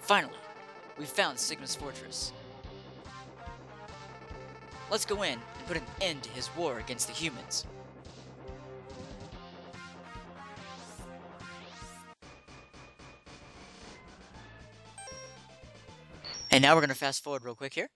Finally, we found Sigma's fortress. Let's go in and put an end to his war against the humans. And now we're going to fast forward real quick here.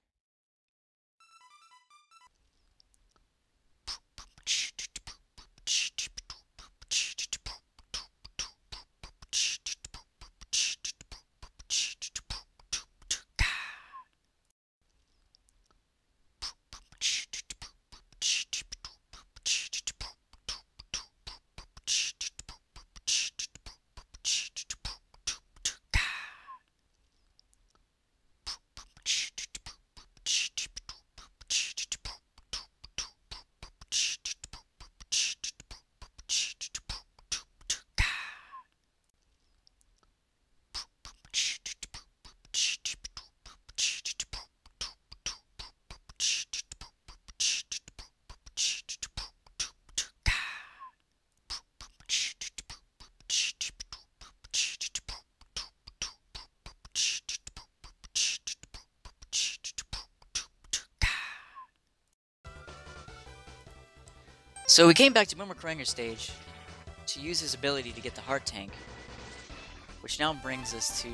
So we came back to Boomer Kuwanger's stage to use his ability to get the heart tank, which now brings us to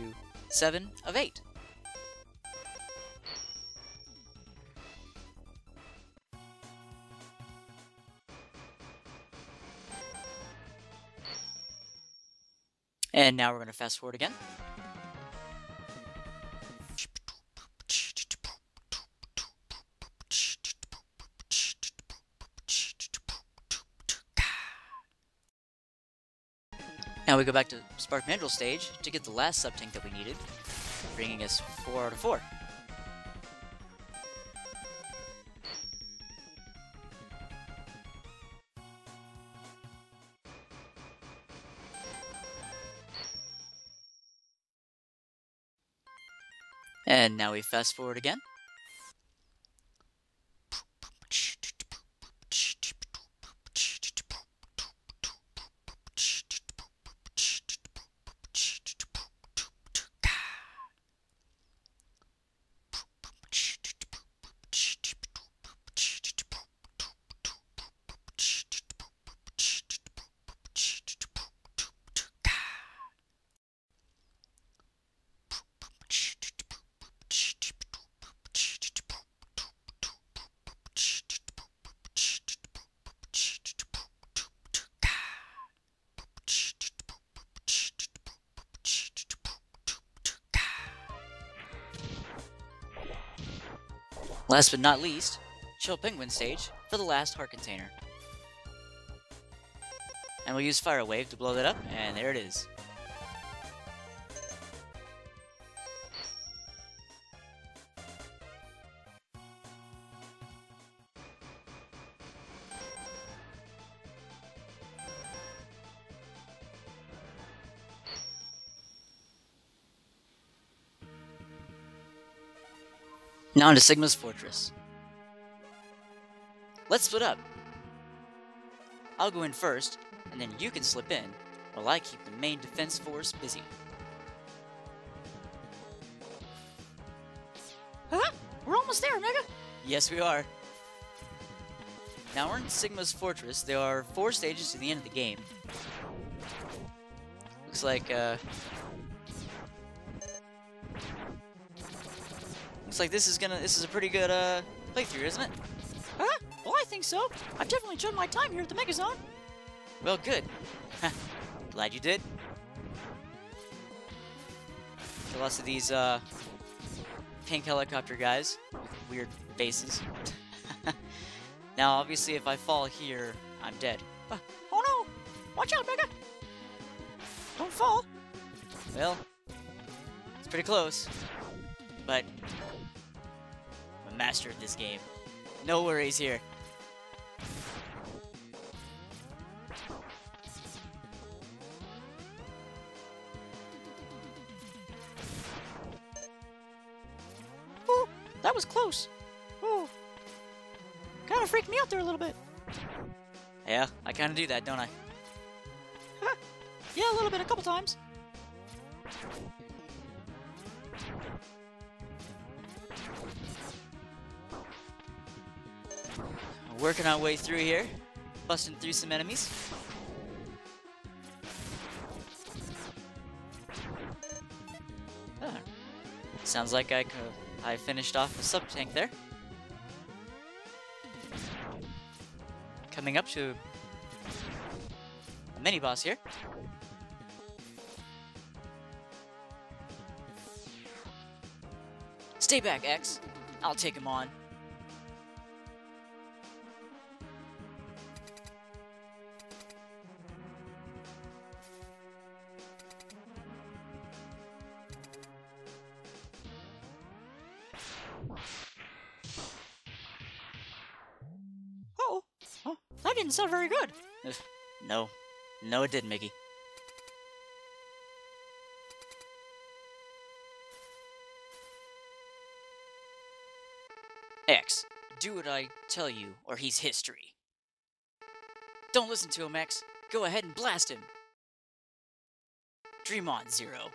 7 of 8. And now we're going to fast forward again. Now we go back to Spark Mandrill stage to get the last sub-tank that we needed, bringing us 4 out of 4. And now we fast forward again. Last but not least, Chill Penguin stage for the last heart container. And we'll use Fire Wave to blow that up, and there it is. Now into Sigma's Fortress. Let's split up. I'll go in first, and then you can slip in, while I keep the main defense force busy. Huh? We're almost there, Mega! Yes, we are. Now we're in Sigma's Fortress. There are 4 stages to the end of the game. Looks like, this is a pretty good, playthrough, isn't it? Huh? Well, I think so. I've definitely enjoyed my time here at the MegaZone. Well, good. Glad you did. Got lots of these, pink helicopter guys with weird faces. Now, obviously, if I fall here, I'm dead. Oh no! Watch out, Mega! Don't fall! Well, it's pretty close. But I'm a master at this game. No worries here. Oh, that was close. Oh, kind of freaked me out there a little bit. Yeah, I kind of do that, don't I? Huh. Yeah, a little bit, a couple times. Working our way through here, busting through some enemies. Ah, sounds like I finished off a sub-tank there. Coming up to a mini-boss here. Stay back, X. I'll take him on. Uh-oh. Oh, that didn't sound very good. No. No, it didn't, Mickey. X, do what I tell you, or he's history. Don't listen to him, X. Go ahead and blast him. Dream on, Zero.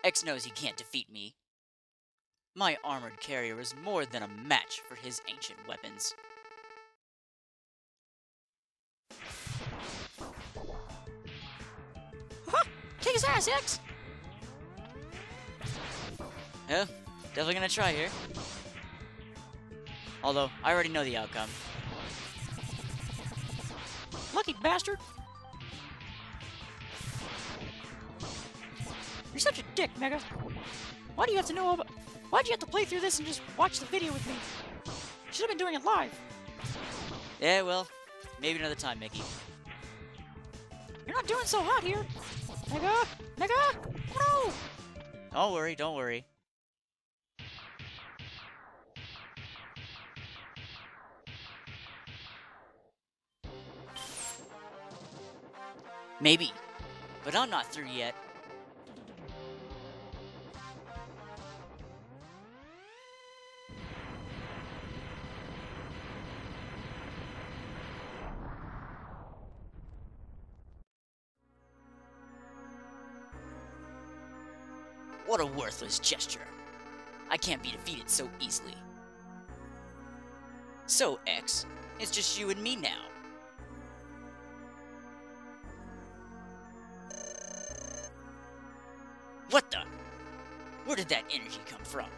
X knows he can't defeat me. My armored carrier is more than a match for his ancient weapons. Kick his ass, X! Yeah, definitely gonna try here. Although, I already know the outcome. Lucky bastard! You're such a dick, Mega. Why do you have to know about... Why'd you have to play through this and just watch the video with me? Should have been doing it live. Yeah, well, maybe another time, Mickey. You're not doing so hot here. Mega! Mega! No! Don't worry, don't worry. Maybe, but I'm not through yet. What a worthless gesture. I can't be defeated so easily. So, X, it's just you and me now. What the? Where did that energy come from?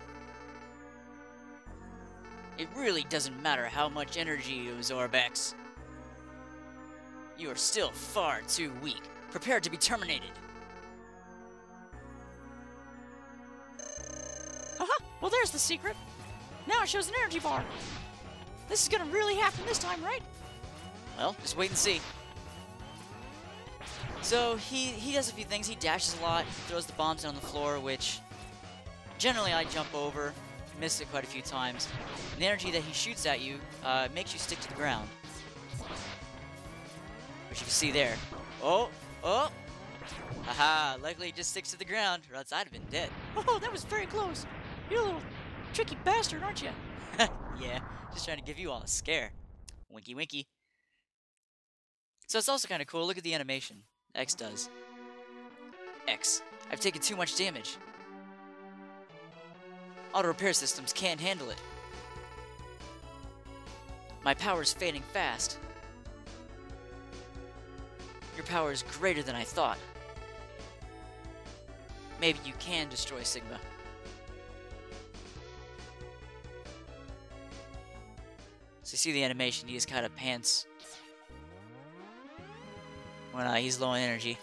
It really doesn't matter how much energy you absorb, X. You are still far too weak, prepared to be terminated. Well, there's the secret. Now it shows an energy bar. This is gonna really happen this time, right? Well, just wait and see. So, he does a few things. He dashes a lot, throws the bombs down on the floor, which generally I jump over, miss it quite a few times. And the energy that he shoots at you makes you stick to the ground. Which you can see there. Oh! Oh! Haha, luckily it just sticks to the ground, or else I'd have been dead. Oh, that was very close. You little tricky bastard, aren't you? Yeah, just trying to give you all a scare. Winky winky. So it's also kind of cool. Look at the animation. X does. X. I've taken too much damage. Auto repair systems can't handle it. My power's fading fast. Your power is greater than I thought. Maybe you can destroy Sigma. So you see the animation, he just kind of pants when he's low on energy.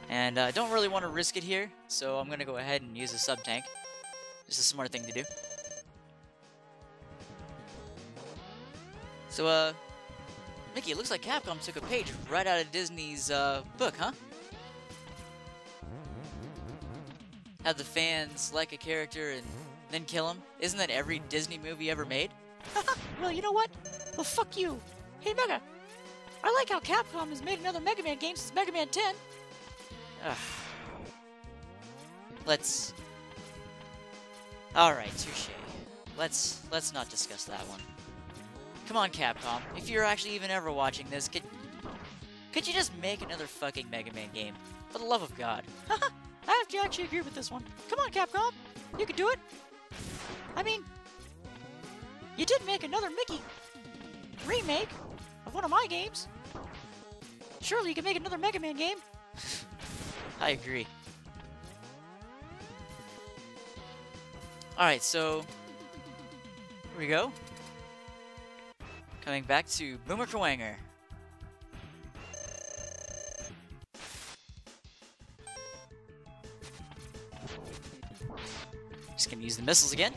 And I don't really want to risk it here, so I'm going to go ahead and use a sub-tank. Just a smart thing to do. So, Mickey, it looks like Capcom took a page right out of Disney's book, huh? Have the fans like a character and then kill him? Isn't that every Disney movie ever made? Well, you know what? Well, fuck you. Hey, Mega. I like how Capcom has made another Mega Man game since Mega Man 10. Let's... Alright, touche. Let's not discuss that one. Come on, Capcom. If you're actually even ever watching this, could you just make another fucking Mega Man game? For the love of God. I have to actually agree with this one. Come on, Capcom. You can do it. I mean, you did make another Mickey remake of one of my games. Surely you can make another Mega Man game. I agree. Alright, so... here we go. Coming back to Boomer Kuwanger. Just gonna use the missiles again.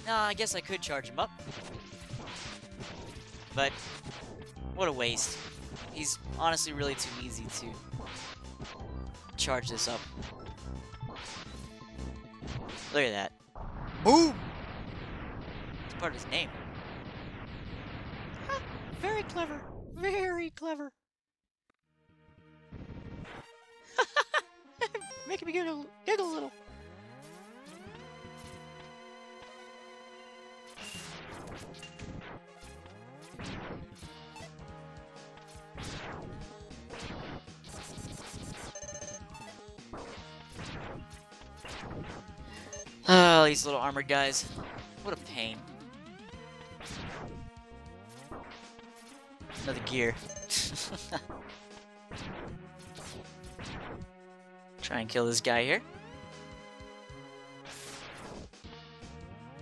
I guess I could charge him up. But, what a waste. He's honestly really too easy to charge this up. Look at that. Boom! It's part of his name. Very clever. Very clever. Making me giggle a little. Oh, these little armored guys. What a pain. Another gear. Try and kill this guy here.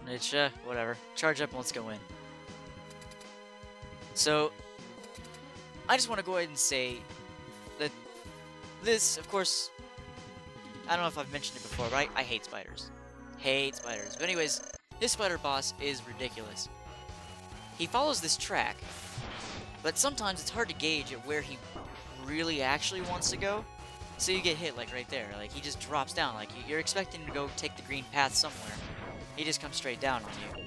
Which, whatever. Charge up and let's go in. So, I just want to go ahead and say that this, of course, I don't know if I've mentioned it before, but I hate spiders. Hate spiders. But anyways, this spider boss is ridiculous. He follows this track, but sometimes it's hard to gauge at where he really actually wants to go. So you get hit, like, right there. Like, he just drops down. Like, you're expecting him to go take the green path somewhere. He just comes straight down on you.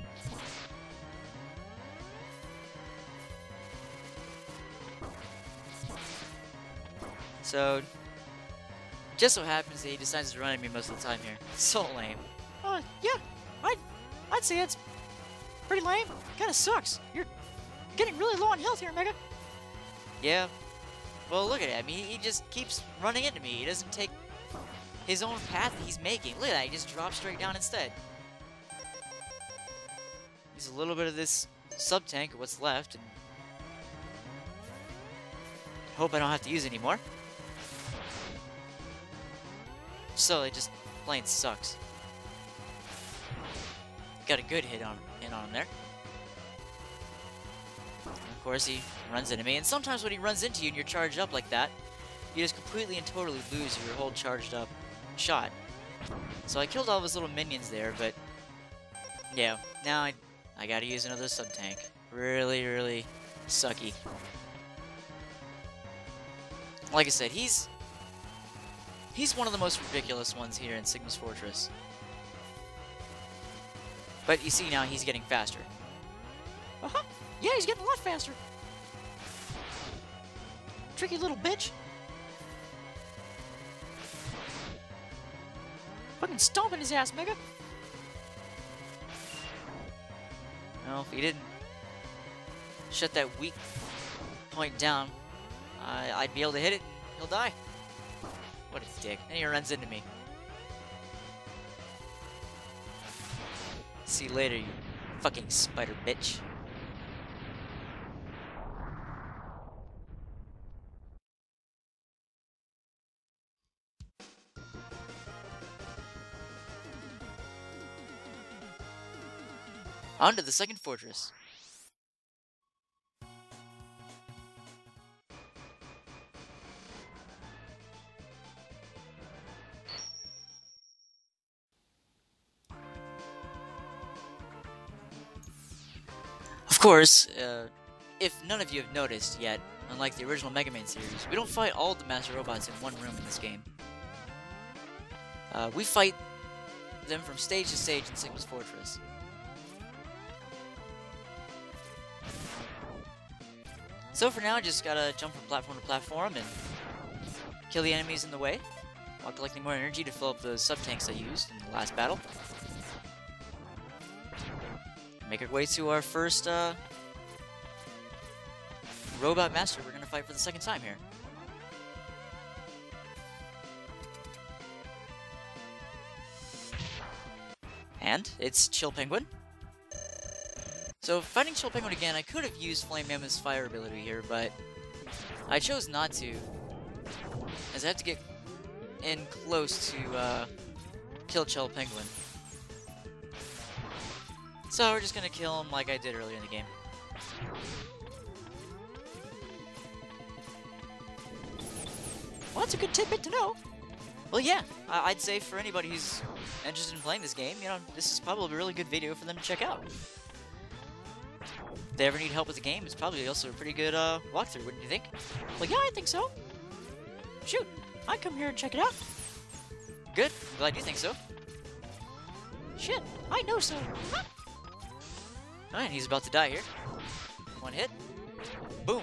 So, just so happens that he decides to run at me most of the time here. So lame. Yeah. I'd say it's pretty lame. Kinda sucks. You're getting really low on health here, Mega. Yeah. Well, look at it. I mean, he just keeps running into me. He doesn't take his own path that he's making. Look at that. He just drops straight down instead. Use a little bit of this sub-tank, what's left, and hope I don't have to use it anymore. So, it just plain sucks. Got a good hit on him there. And of course, he runs into me, and sometimes when he runs into you and you're charged up like that, you just completely and totally lose your whole charged up shot. So I killed all of his little minions there, but yeah, now I gotta use another sub-tank. Really, really sucky. Like I said, he's one of the most ridiculous ones here in Sigma's Fortress. But you see now he's getting faster. Uh-huh. Yeah, he's getting a lot faster. Tricky little bitch. Fucking stomping his ass, Mega. Well, if he didn't shut that weak point down, I'd be able to hit it and he'll die. What a dick. And he runs into me. See you later, you fucking spider bitch. On to the second fortress. Of course, if none of you have noticed yet, unlike the original Mega Man series, we don't fight all the Master Robots in one room in this game. We fight them from stage to stage in Sigma's Fortress. So for now, just gotta jump from platform to platform and kill the enemies in the way, while collecting more energy to fill up those sub-tanks I used in the last battle. Make our way to our first Robot Master we're gonna fight for the second time here. And it's Chill Penguin. So fighting Chill Penguin again, I could have used Flame Mammoth's fire ability here, but I chose not to, as I have to get in close to kill Chill Penguin. So we're just gonna kill him like I did earlier in the game. Well, that's a good tidbit to know. Well, yeah, I'd say for anybody who's interested in playing this game, you know, this is probably a really good video for them to check out. If they ever need help with the game, it's probably also a pretty good walkthrough, wouldn't you think? Well, yeah, I think so. Shoot, I'd come here and check it out. Good, I'm glad you think so. Shit, I know so. Huh? Alright, he's about to die here. One hit. Boom.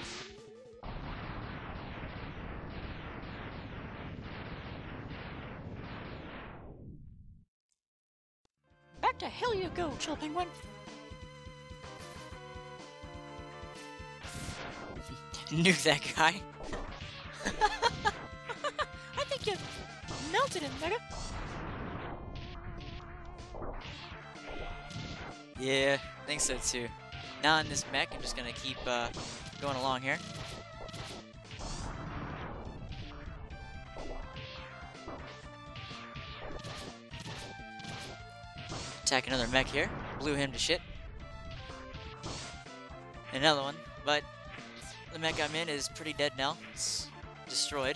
Back to hell you go, Chill Penguin. Nuke that guy. I think you melted him, Mega. Yeah, I think so too. Now in this mech, I'm just gonna keep going along here. Attack another mech here. Blew him to shit. Another one, but the mech I'm in is pretty dead now. It's destroyed.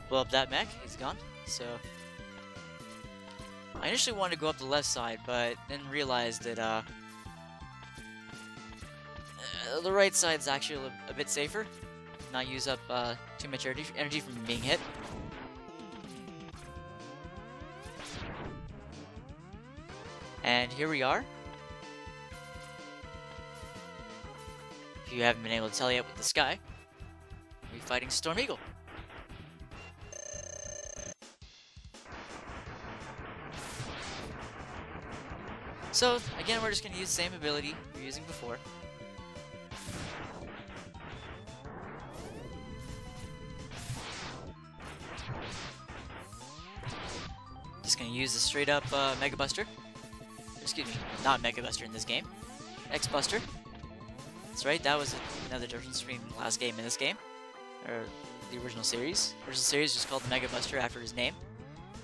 Blow up that mech, he's gone. So I initially wanted to go up the left side, but then realized that the right side's actually a bit safer. Not use up too much energy from being hit. And here we are. If you haven't been able to tell yet with the sky, we're fighting Storm Eagle. So, again, we're just going to use the same ability we were using before. Just going to use the straight up Mega Buster. Excuse me, not Mega Buster in this game. X Buster. That's right, that was another difference between the last game and this game. Or the original series. The original series was called the Mega Buster after his name.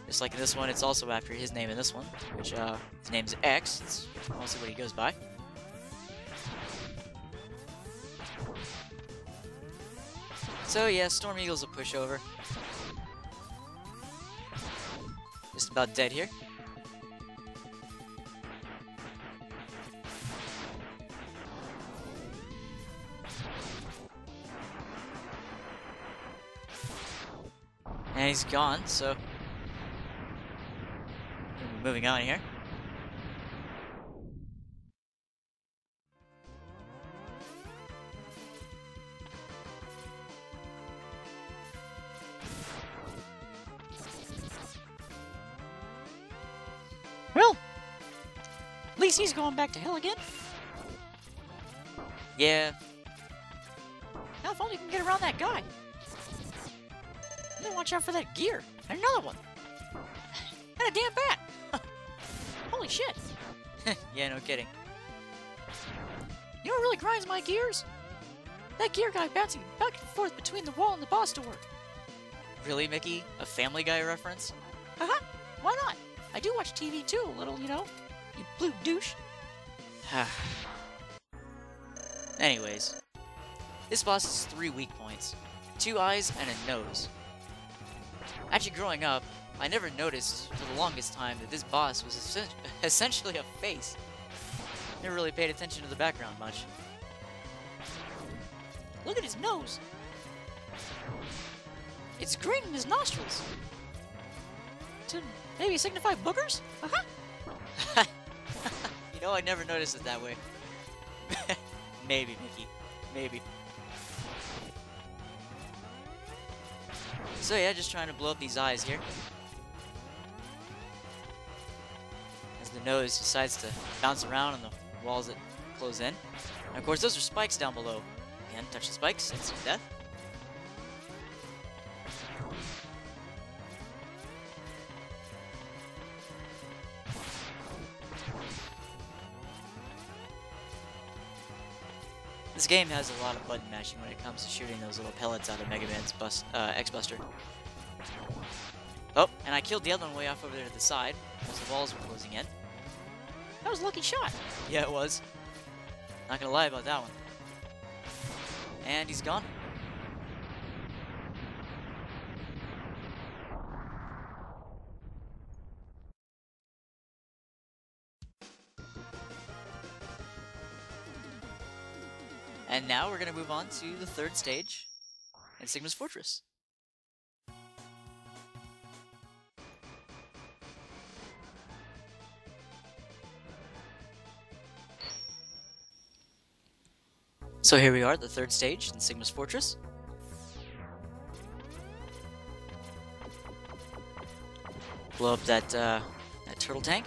Just like in this one, it's also after his name in this one, which his name's X. It's mostly what he goes by. So yeah, Storm Eagle's a pushover. Just about dead here. And he's gone, so moving on here. guess he's going back to hell again. Yeah. Now if only you can get around that guy. You gotta watch out for that gear. And another one. And a damn bat. Holy shit. Yeah, no kidding. You know what really grinds my gears? That gear guy bouncing back and forth between the wall and the boss door. Really, Mickey? A Family Guy reference? Haha, why not? I do watch TV too, a little, you know. You blue douche. Anyways, this boss has 3 weak points. 2 eyes and a nose. Actually, growing up, I never noticed for the longest time that this boss was essentially a face. Never really paid attention to the background much. Look at his nose. It's green in his nostrils. To maybe signify boogers? Uh-huh. You know, I never noticed it that way. Maybe, Mickey. Maybe. So yeah, just trying to blow up these eyes here. As the nose decides to bounce around on the walls that close in. And of course, those are spikes down below. Again, touch the spikes, instant death. This game has a lot of button mashing when it comes to shooting those little pellets out of Mega Man's X-Buster. Oh, and I killed the other one way off over there to the side, as the walls were closing in. That was a lucky shot. Yeah, it was. Not gonna lie about that one. And he's gone. And now we're going to move on to the 3rd stage in Sigma's Fortress. So here we are at the 3rd stage in Sigma's Fortress. Blow up that turtle tank.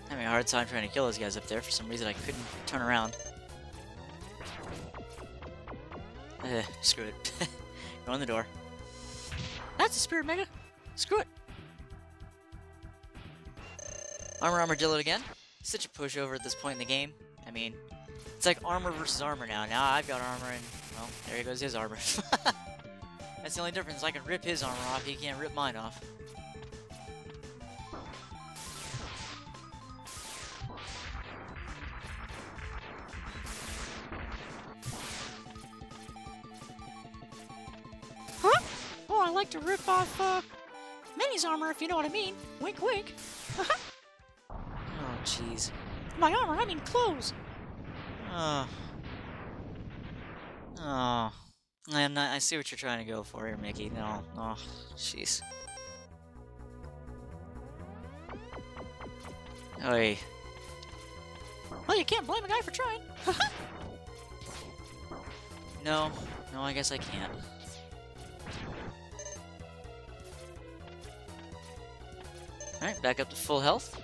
Having a hard time trying to kill those guys up there. For some reason I couldn't turn around. Screw it. Go in the door. That's a spirit, Mega. Screw it. Armor Armadillo again. Such a pushover at this point in the game. I mean, it's like armor versus armor now. Now I've got armor and, well, there goes his armor. That's the only difference. I can rip his armor off, he can't rip mine off. Huh? Oh, I like to rip off, Minnie's armor, if you know what I mean. Wink, wink. Oh, jeez. My armor, I mean clothes. Oh. Oh. I see what you're trying to go for here, Mickey. No. Oh, jeez. Oi. Well, you can't blame a guy for trying. No, I guess I can't. Alright, back up to full health.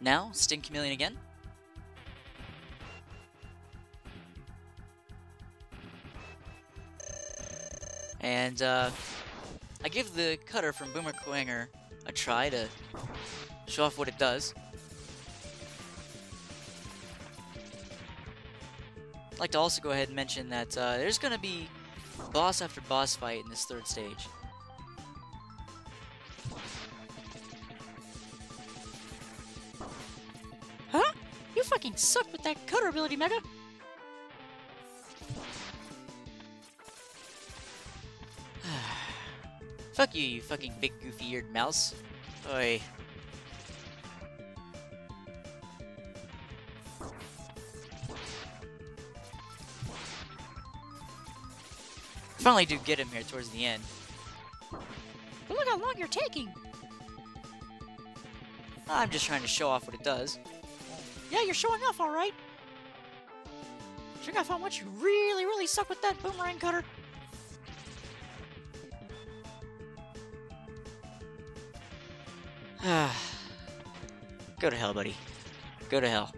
Now, sting Chameleon again. And, I give the cutter from Kuwanger a try to show off what it does. I'd like to also go ahead and mention that there's going to be boss after boss fight in this 3rd stage. Huh? You fucking suck with that cutter ability, Mega. Fuck you, you fucking big goofy-eared mouse. Oi. Finally do get him here towards the end. But look how long you're taking. I'm just trying to show off what it does. Yeah, you're showing off, all right. check out how much you really, really suck with that boomerang cutter. Go to hell, buddy. Go to hell.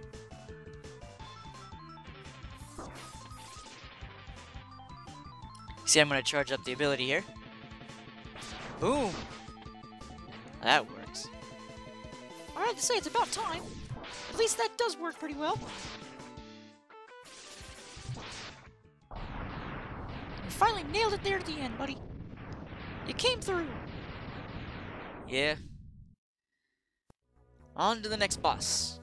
See, I'm going to charge up the ability here. Boom! That works. I have to say, it's about time. At least that does work pretty well. You finally nailed it there at the end, buddy. You came through. Yeah. On to the next boss.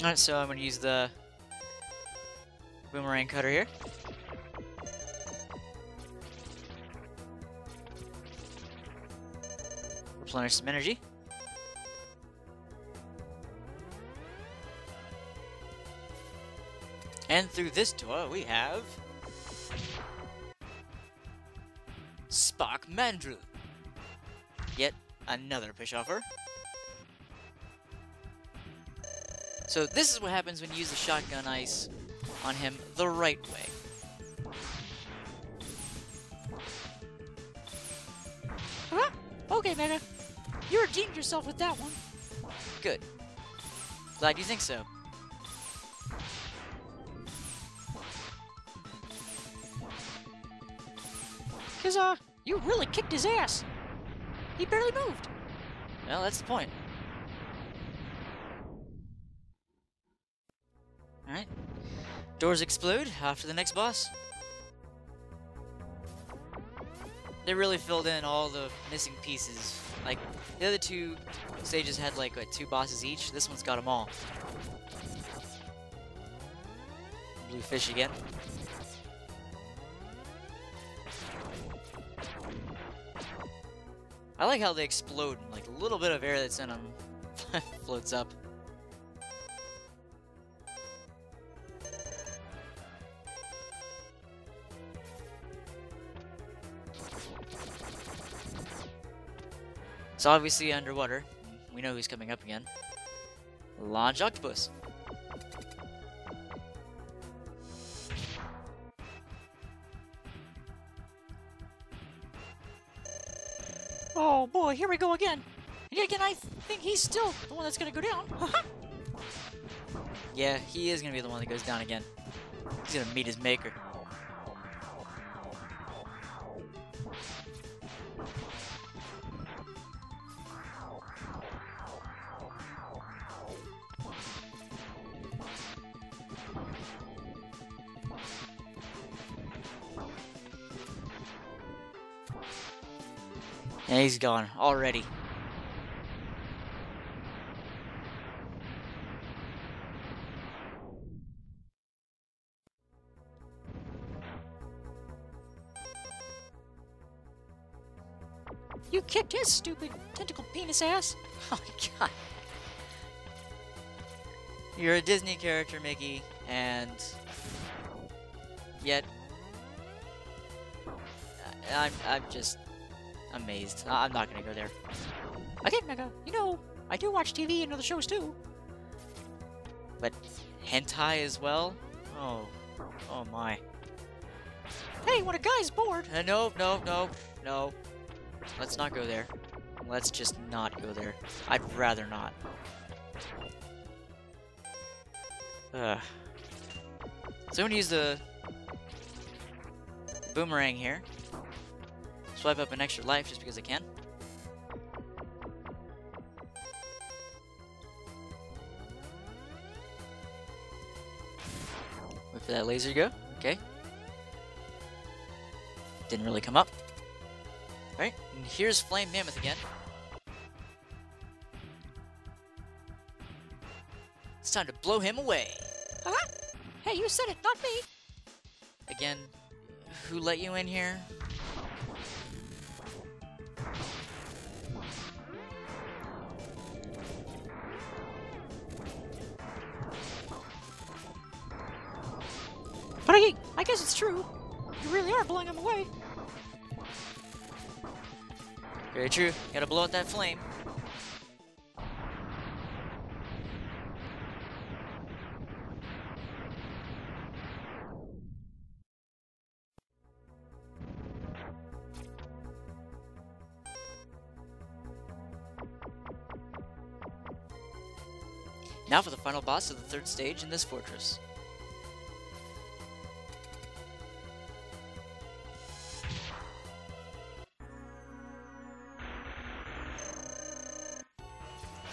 Alright, so I'm going to use the boomerang cutter here. Replenish some energy. And through this door we have Spock Mandrill. Yet another pushover. So this is what happens when you use the shotgun ice on him the right way. Huh? Okay, Mega. You redeemed yourself with that one. Good. Glad you think so. Because, you really kicked his ass. He barely moved. Well, that's the point. Alright. Doors explode after the next boss. They really filled in all the missing pieces. Like, the other two stages had like, what, 2 bosses each? This one's got them all. Blue fish again. I like how they explode and like a little bit of air that's in them floats up. It's obviously underwater. We know who's coming up again. Launch Octopus. Oh boy, here we go again. And yet again, I think he's still the one that's gonna go down. Yeah, he is gonna be the one that goes down again. He's gonna meet his maker. And he's gone already. You kicked his stupid tentacle penis ass. Oh my god. You're a Disney character, Mickey, and yet I'm just amazed. I'm not gonna go there. Okay, Mega. You know, I do watch TV and other shows too. But hentai as well? Oh my. Hey, when a guy's bored. No. Let's not go there. Let's just not go there. I'd rather not. So I'm gonna use the boomerang here. Swipe up an extra life just because I can. Wait for that laser to go. Okay. Didn't really come up. Alright, and here's Flame Mammoth again. It's time to blow him away. Huh? Hey, you said it, not me. Again, who let you in here? But I guess it's true. You really are blowing him away. Very true. Gotta blow out that flame. Now for the final boss of the third stage in this fortress.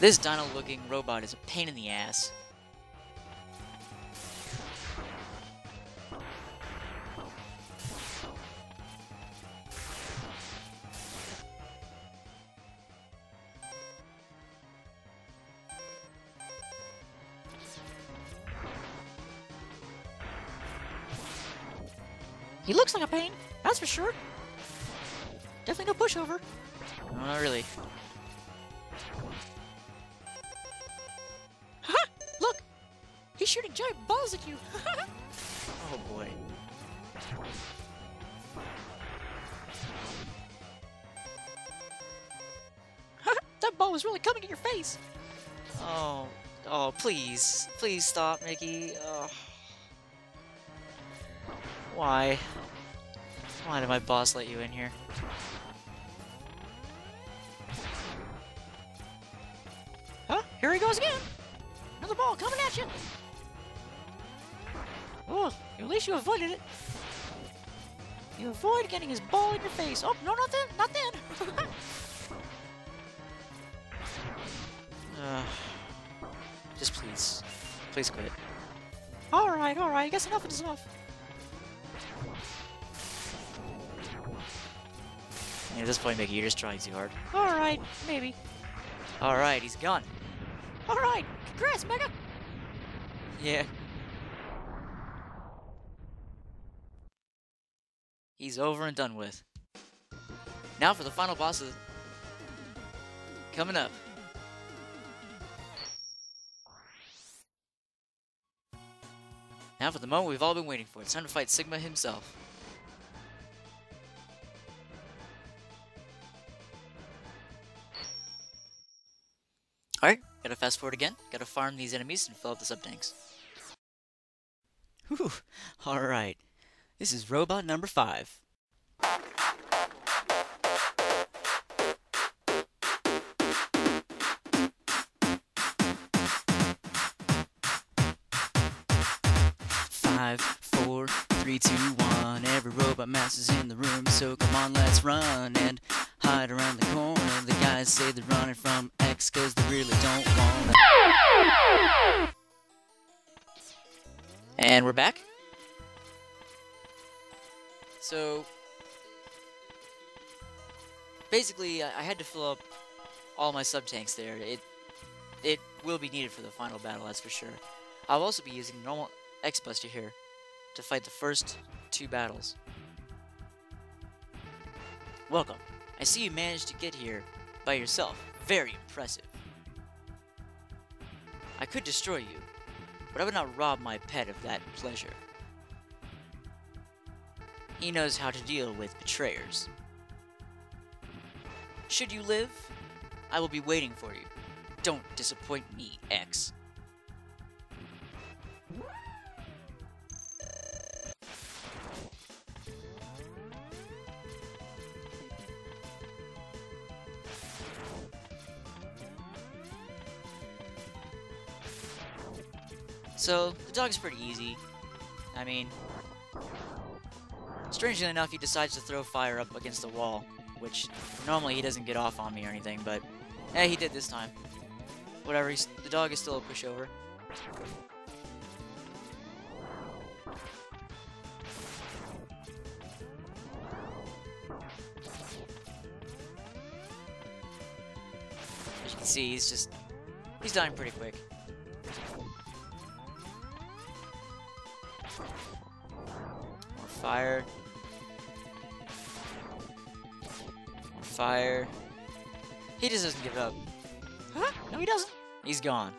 This dino-looking robot is a pain in the ass. He looks like a pain, that's for sure. Definitely no pushover. No, not really. Ha! Look! He's shooting giant balls at you! Oh boy. That ball was really coming in your face! Oh, please. Please stop, Mickey. Oh. Why? Why did my boss let you in here? Huh? Here he goes again! Another ball coming at you! Oh, at least you avoided it. You avoid getting his ball in your face. Oh, no, not then! Not then! Just please. Please quit. Alright, I guess enough is enough. At this point, Mickey, you're just trying too hard. Alright, maybe. Alright, he's gone. Alright, congrats, Mega! Yeah. He's over and done with. Now for the final boss of... coming up. Now for the moment we've all been waiting for. It's time to fight Sigma himself. Alright, gotta fast forward again. Gotta farm these enemies and fill up the sub-tanks. Whew, alright. This is robot number 5. Five, 4, 3, 2, 1. Every robot master's in the room, so come on, let's run and hide around the corner. The guys say they're running from X cause they really don't wanna. And we're back. So basically I had to fill up all my sub-tanks there. It will be needed for the final battle, that's for sure. I'll also be using normal X-Buster here to fight the first 2 battles. Welcome. I see you managed to get here by yourself. Very impressive. I could destroy you, but I would not rob my pet of that pleasure. He knows how to deal with betrayers. Should you live, I will be waiting for you. Don't disappoint me, X. So, the dog's pretty easy. I mean, strangely enough, he decides to throw fire up against the wall, which normally he doesn't get off on me or anything, but he did this time. Whatever, the dog is still a pushover. As you can see, he's dying pretty quick. More fire. More fire. He just doesn't give up. Huh? No, he doesn't. He's gone.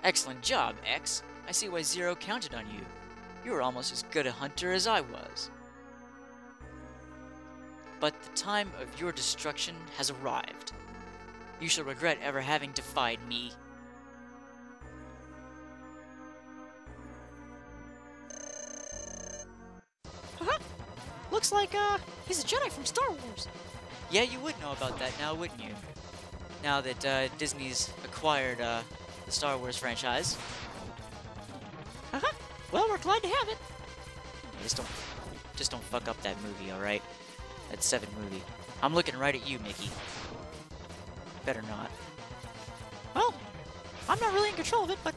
Excellent job, X. I see why Zero counted on you. You were almost as good a hunter as I was. But the time of your destruction has arrived. You shall regret ever having defied me. Looks like, he's a Jedi from Star Wars. Yeah, you would know about that now, wouldn't you? Now that, Disney's acquired, the Star Wars franchise. Well, we're glad to have it. Just don't fuck up that movie, alright? That 7 movie. I'm looking right at you, Mickey. Better not. Well, I'm not really in control of it, but,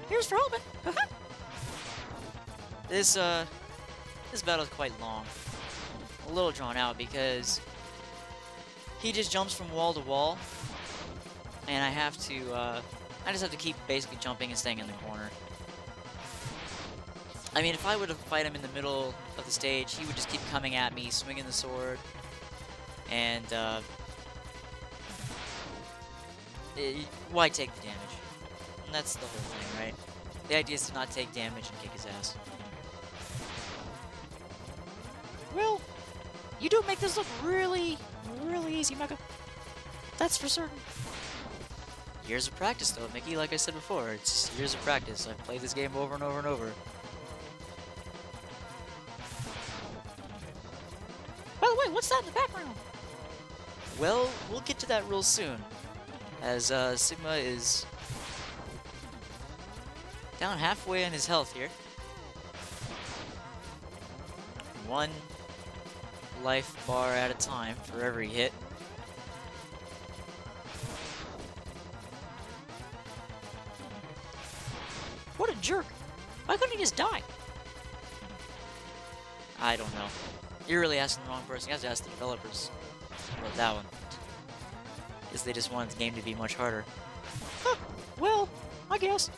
here's for hoping. This battle's quite long. A little drawn out because he just jumps from wall to wall, and I just have to keep basically jumping and staying in the corner. I mean, if I were to fight him in the middle of the stage, he would just keep coming at me, swinging the sword, and, why take the damage? And that's the whole thing, right? The idea is to not take damage and kick his ass. Well, you do make this look really, really easy, Mega. That's for certain. Years of practice, though, Mickey. Like I said before, it's years of practice. I've played this game over and over and over. By the way, what's that in the background? Well, we'll get to that real soon, as Sigma is down halfway on his health here. 1 life bar at a time for every hit. What a jerk. Why couldn't he just die? I don't know. You're really asking the wrong person. You have to ask the developers about that one. Because they just wanted the game to be much harder. Huh. Well, I guess.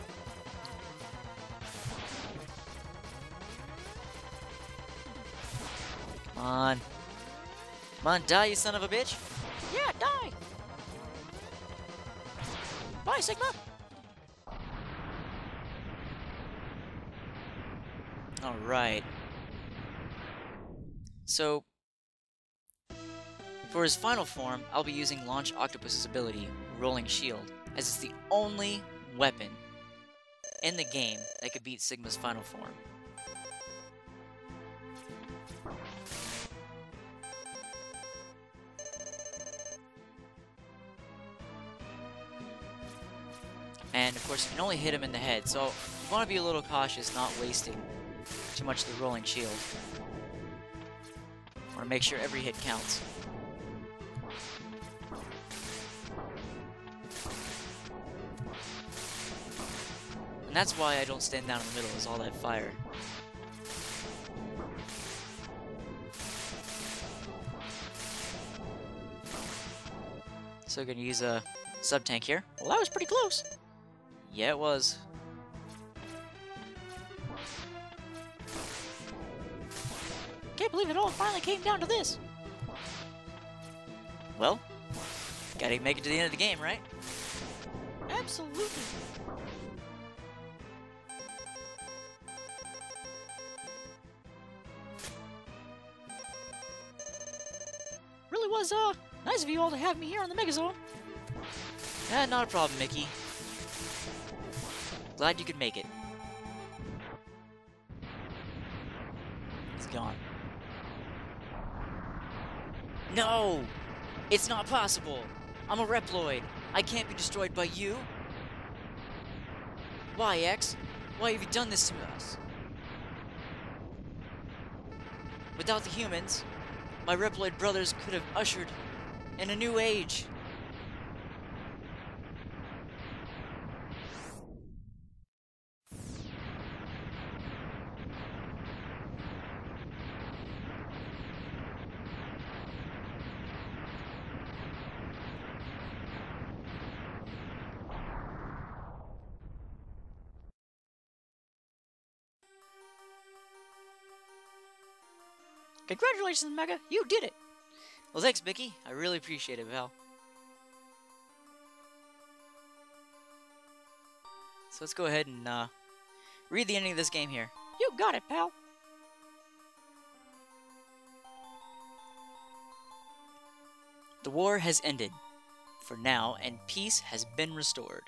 Come on. Come on, die, you son of a bitch. Yeah, die. Bye, Sigma. Alright. So, for his final form, I'll be using Launch Octopus's ability, Rolling Shield, as it's the only weapon in the game that could beat Sigma's final form. And of course, you can only hit him in the head, so you want to be a little cautious, not wasting too much of the rolling shield. Want to make sure every hit counts. And that's why I don't stand down in the middle, is all that fire. So gonna use a sub-tank here. Well, that was pretty close. Yeah, it was. Can't believe it all finally came down to this. Well, gotta make it to the end of the game, right? Absolutely. Really was, nice of you all to have me here on the MegaZero. Not a problem, Mickey. Glad you could make it. He's gone. No! It's not possible! I'm a Reploid! I can't be destroyed by you! Why, X? Why have you done this to us? Without the humans, my Reploid brothers could have ushered in a new age. Congratulations, Mega. You did it. Well, thanks, Mickey. I really appreciate it, pal. So let's go ahead and read the ending of this game here. You got it, pal. The war has ended for now, and peace has been restored.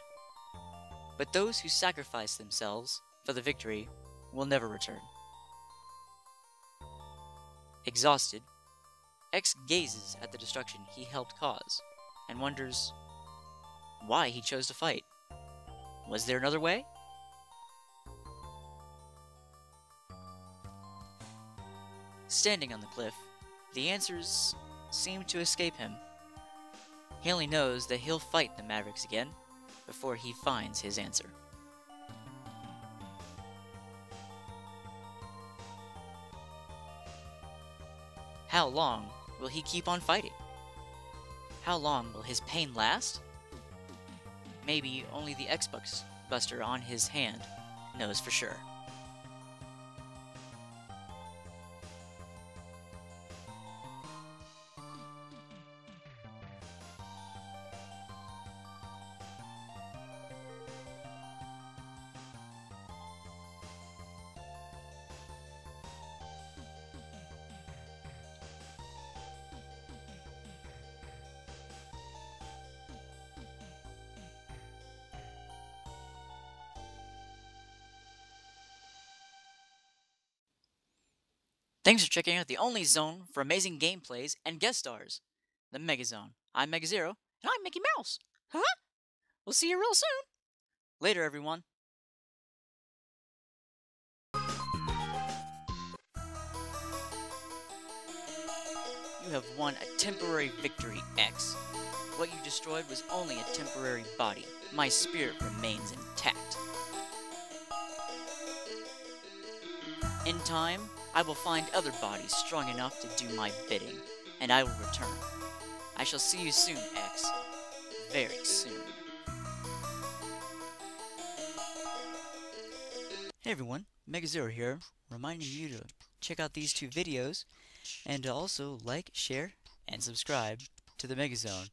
But those who sacrifice themselves for the victory will never return. Exhausted, X gazes at the destruction he helped cause and wonders why he chose to fight. Was there another way? Standing on the cliff, the answers seem to escape him. He only knows that he'll fight the Mavericks again before he finds his answer. How long will he keep on fighting? How long will his pain last? Maybe only the X-Buster on his hand knows for sure. Thanks for checking out the only zone for amazing gameplays and guest stars, the MegaZone. I'm MegaZero. And I'm Mickey Mouse. Huh? We'll see you real soon. Later, everyone. You have won a temporary victory, X. What you destroyed was only a temporary body. My spirit remains intact. In time, I will find other bodies strong enough to do my bidding, and I will return. I shall see you soon, X. Very soon. Hey everyone, MegaZero here, reminding you to check out these two videos, and to also like, share, and subscribe to the MegaZone.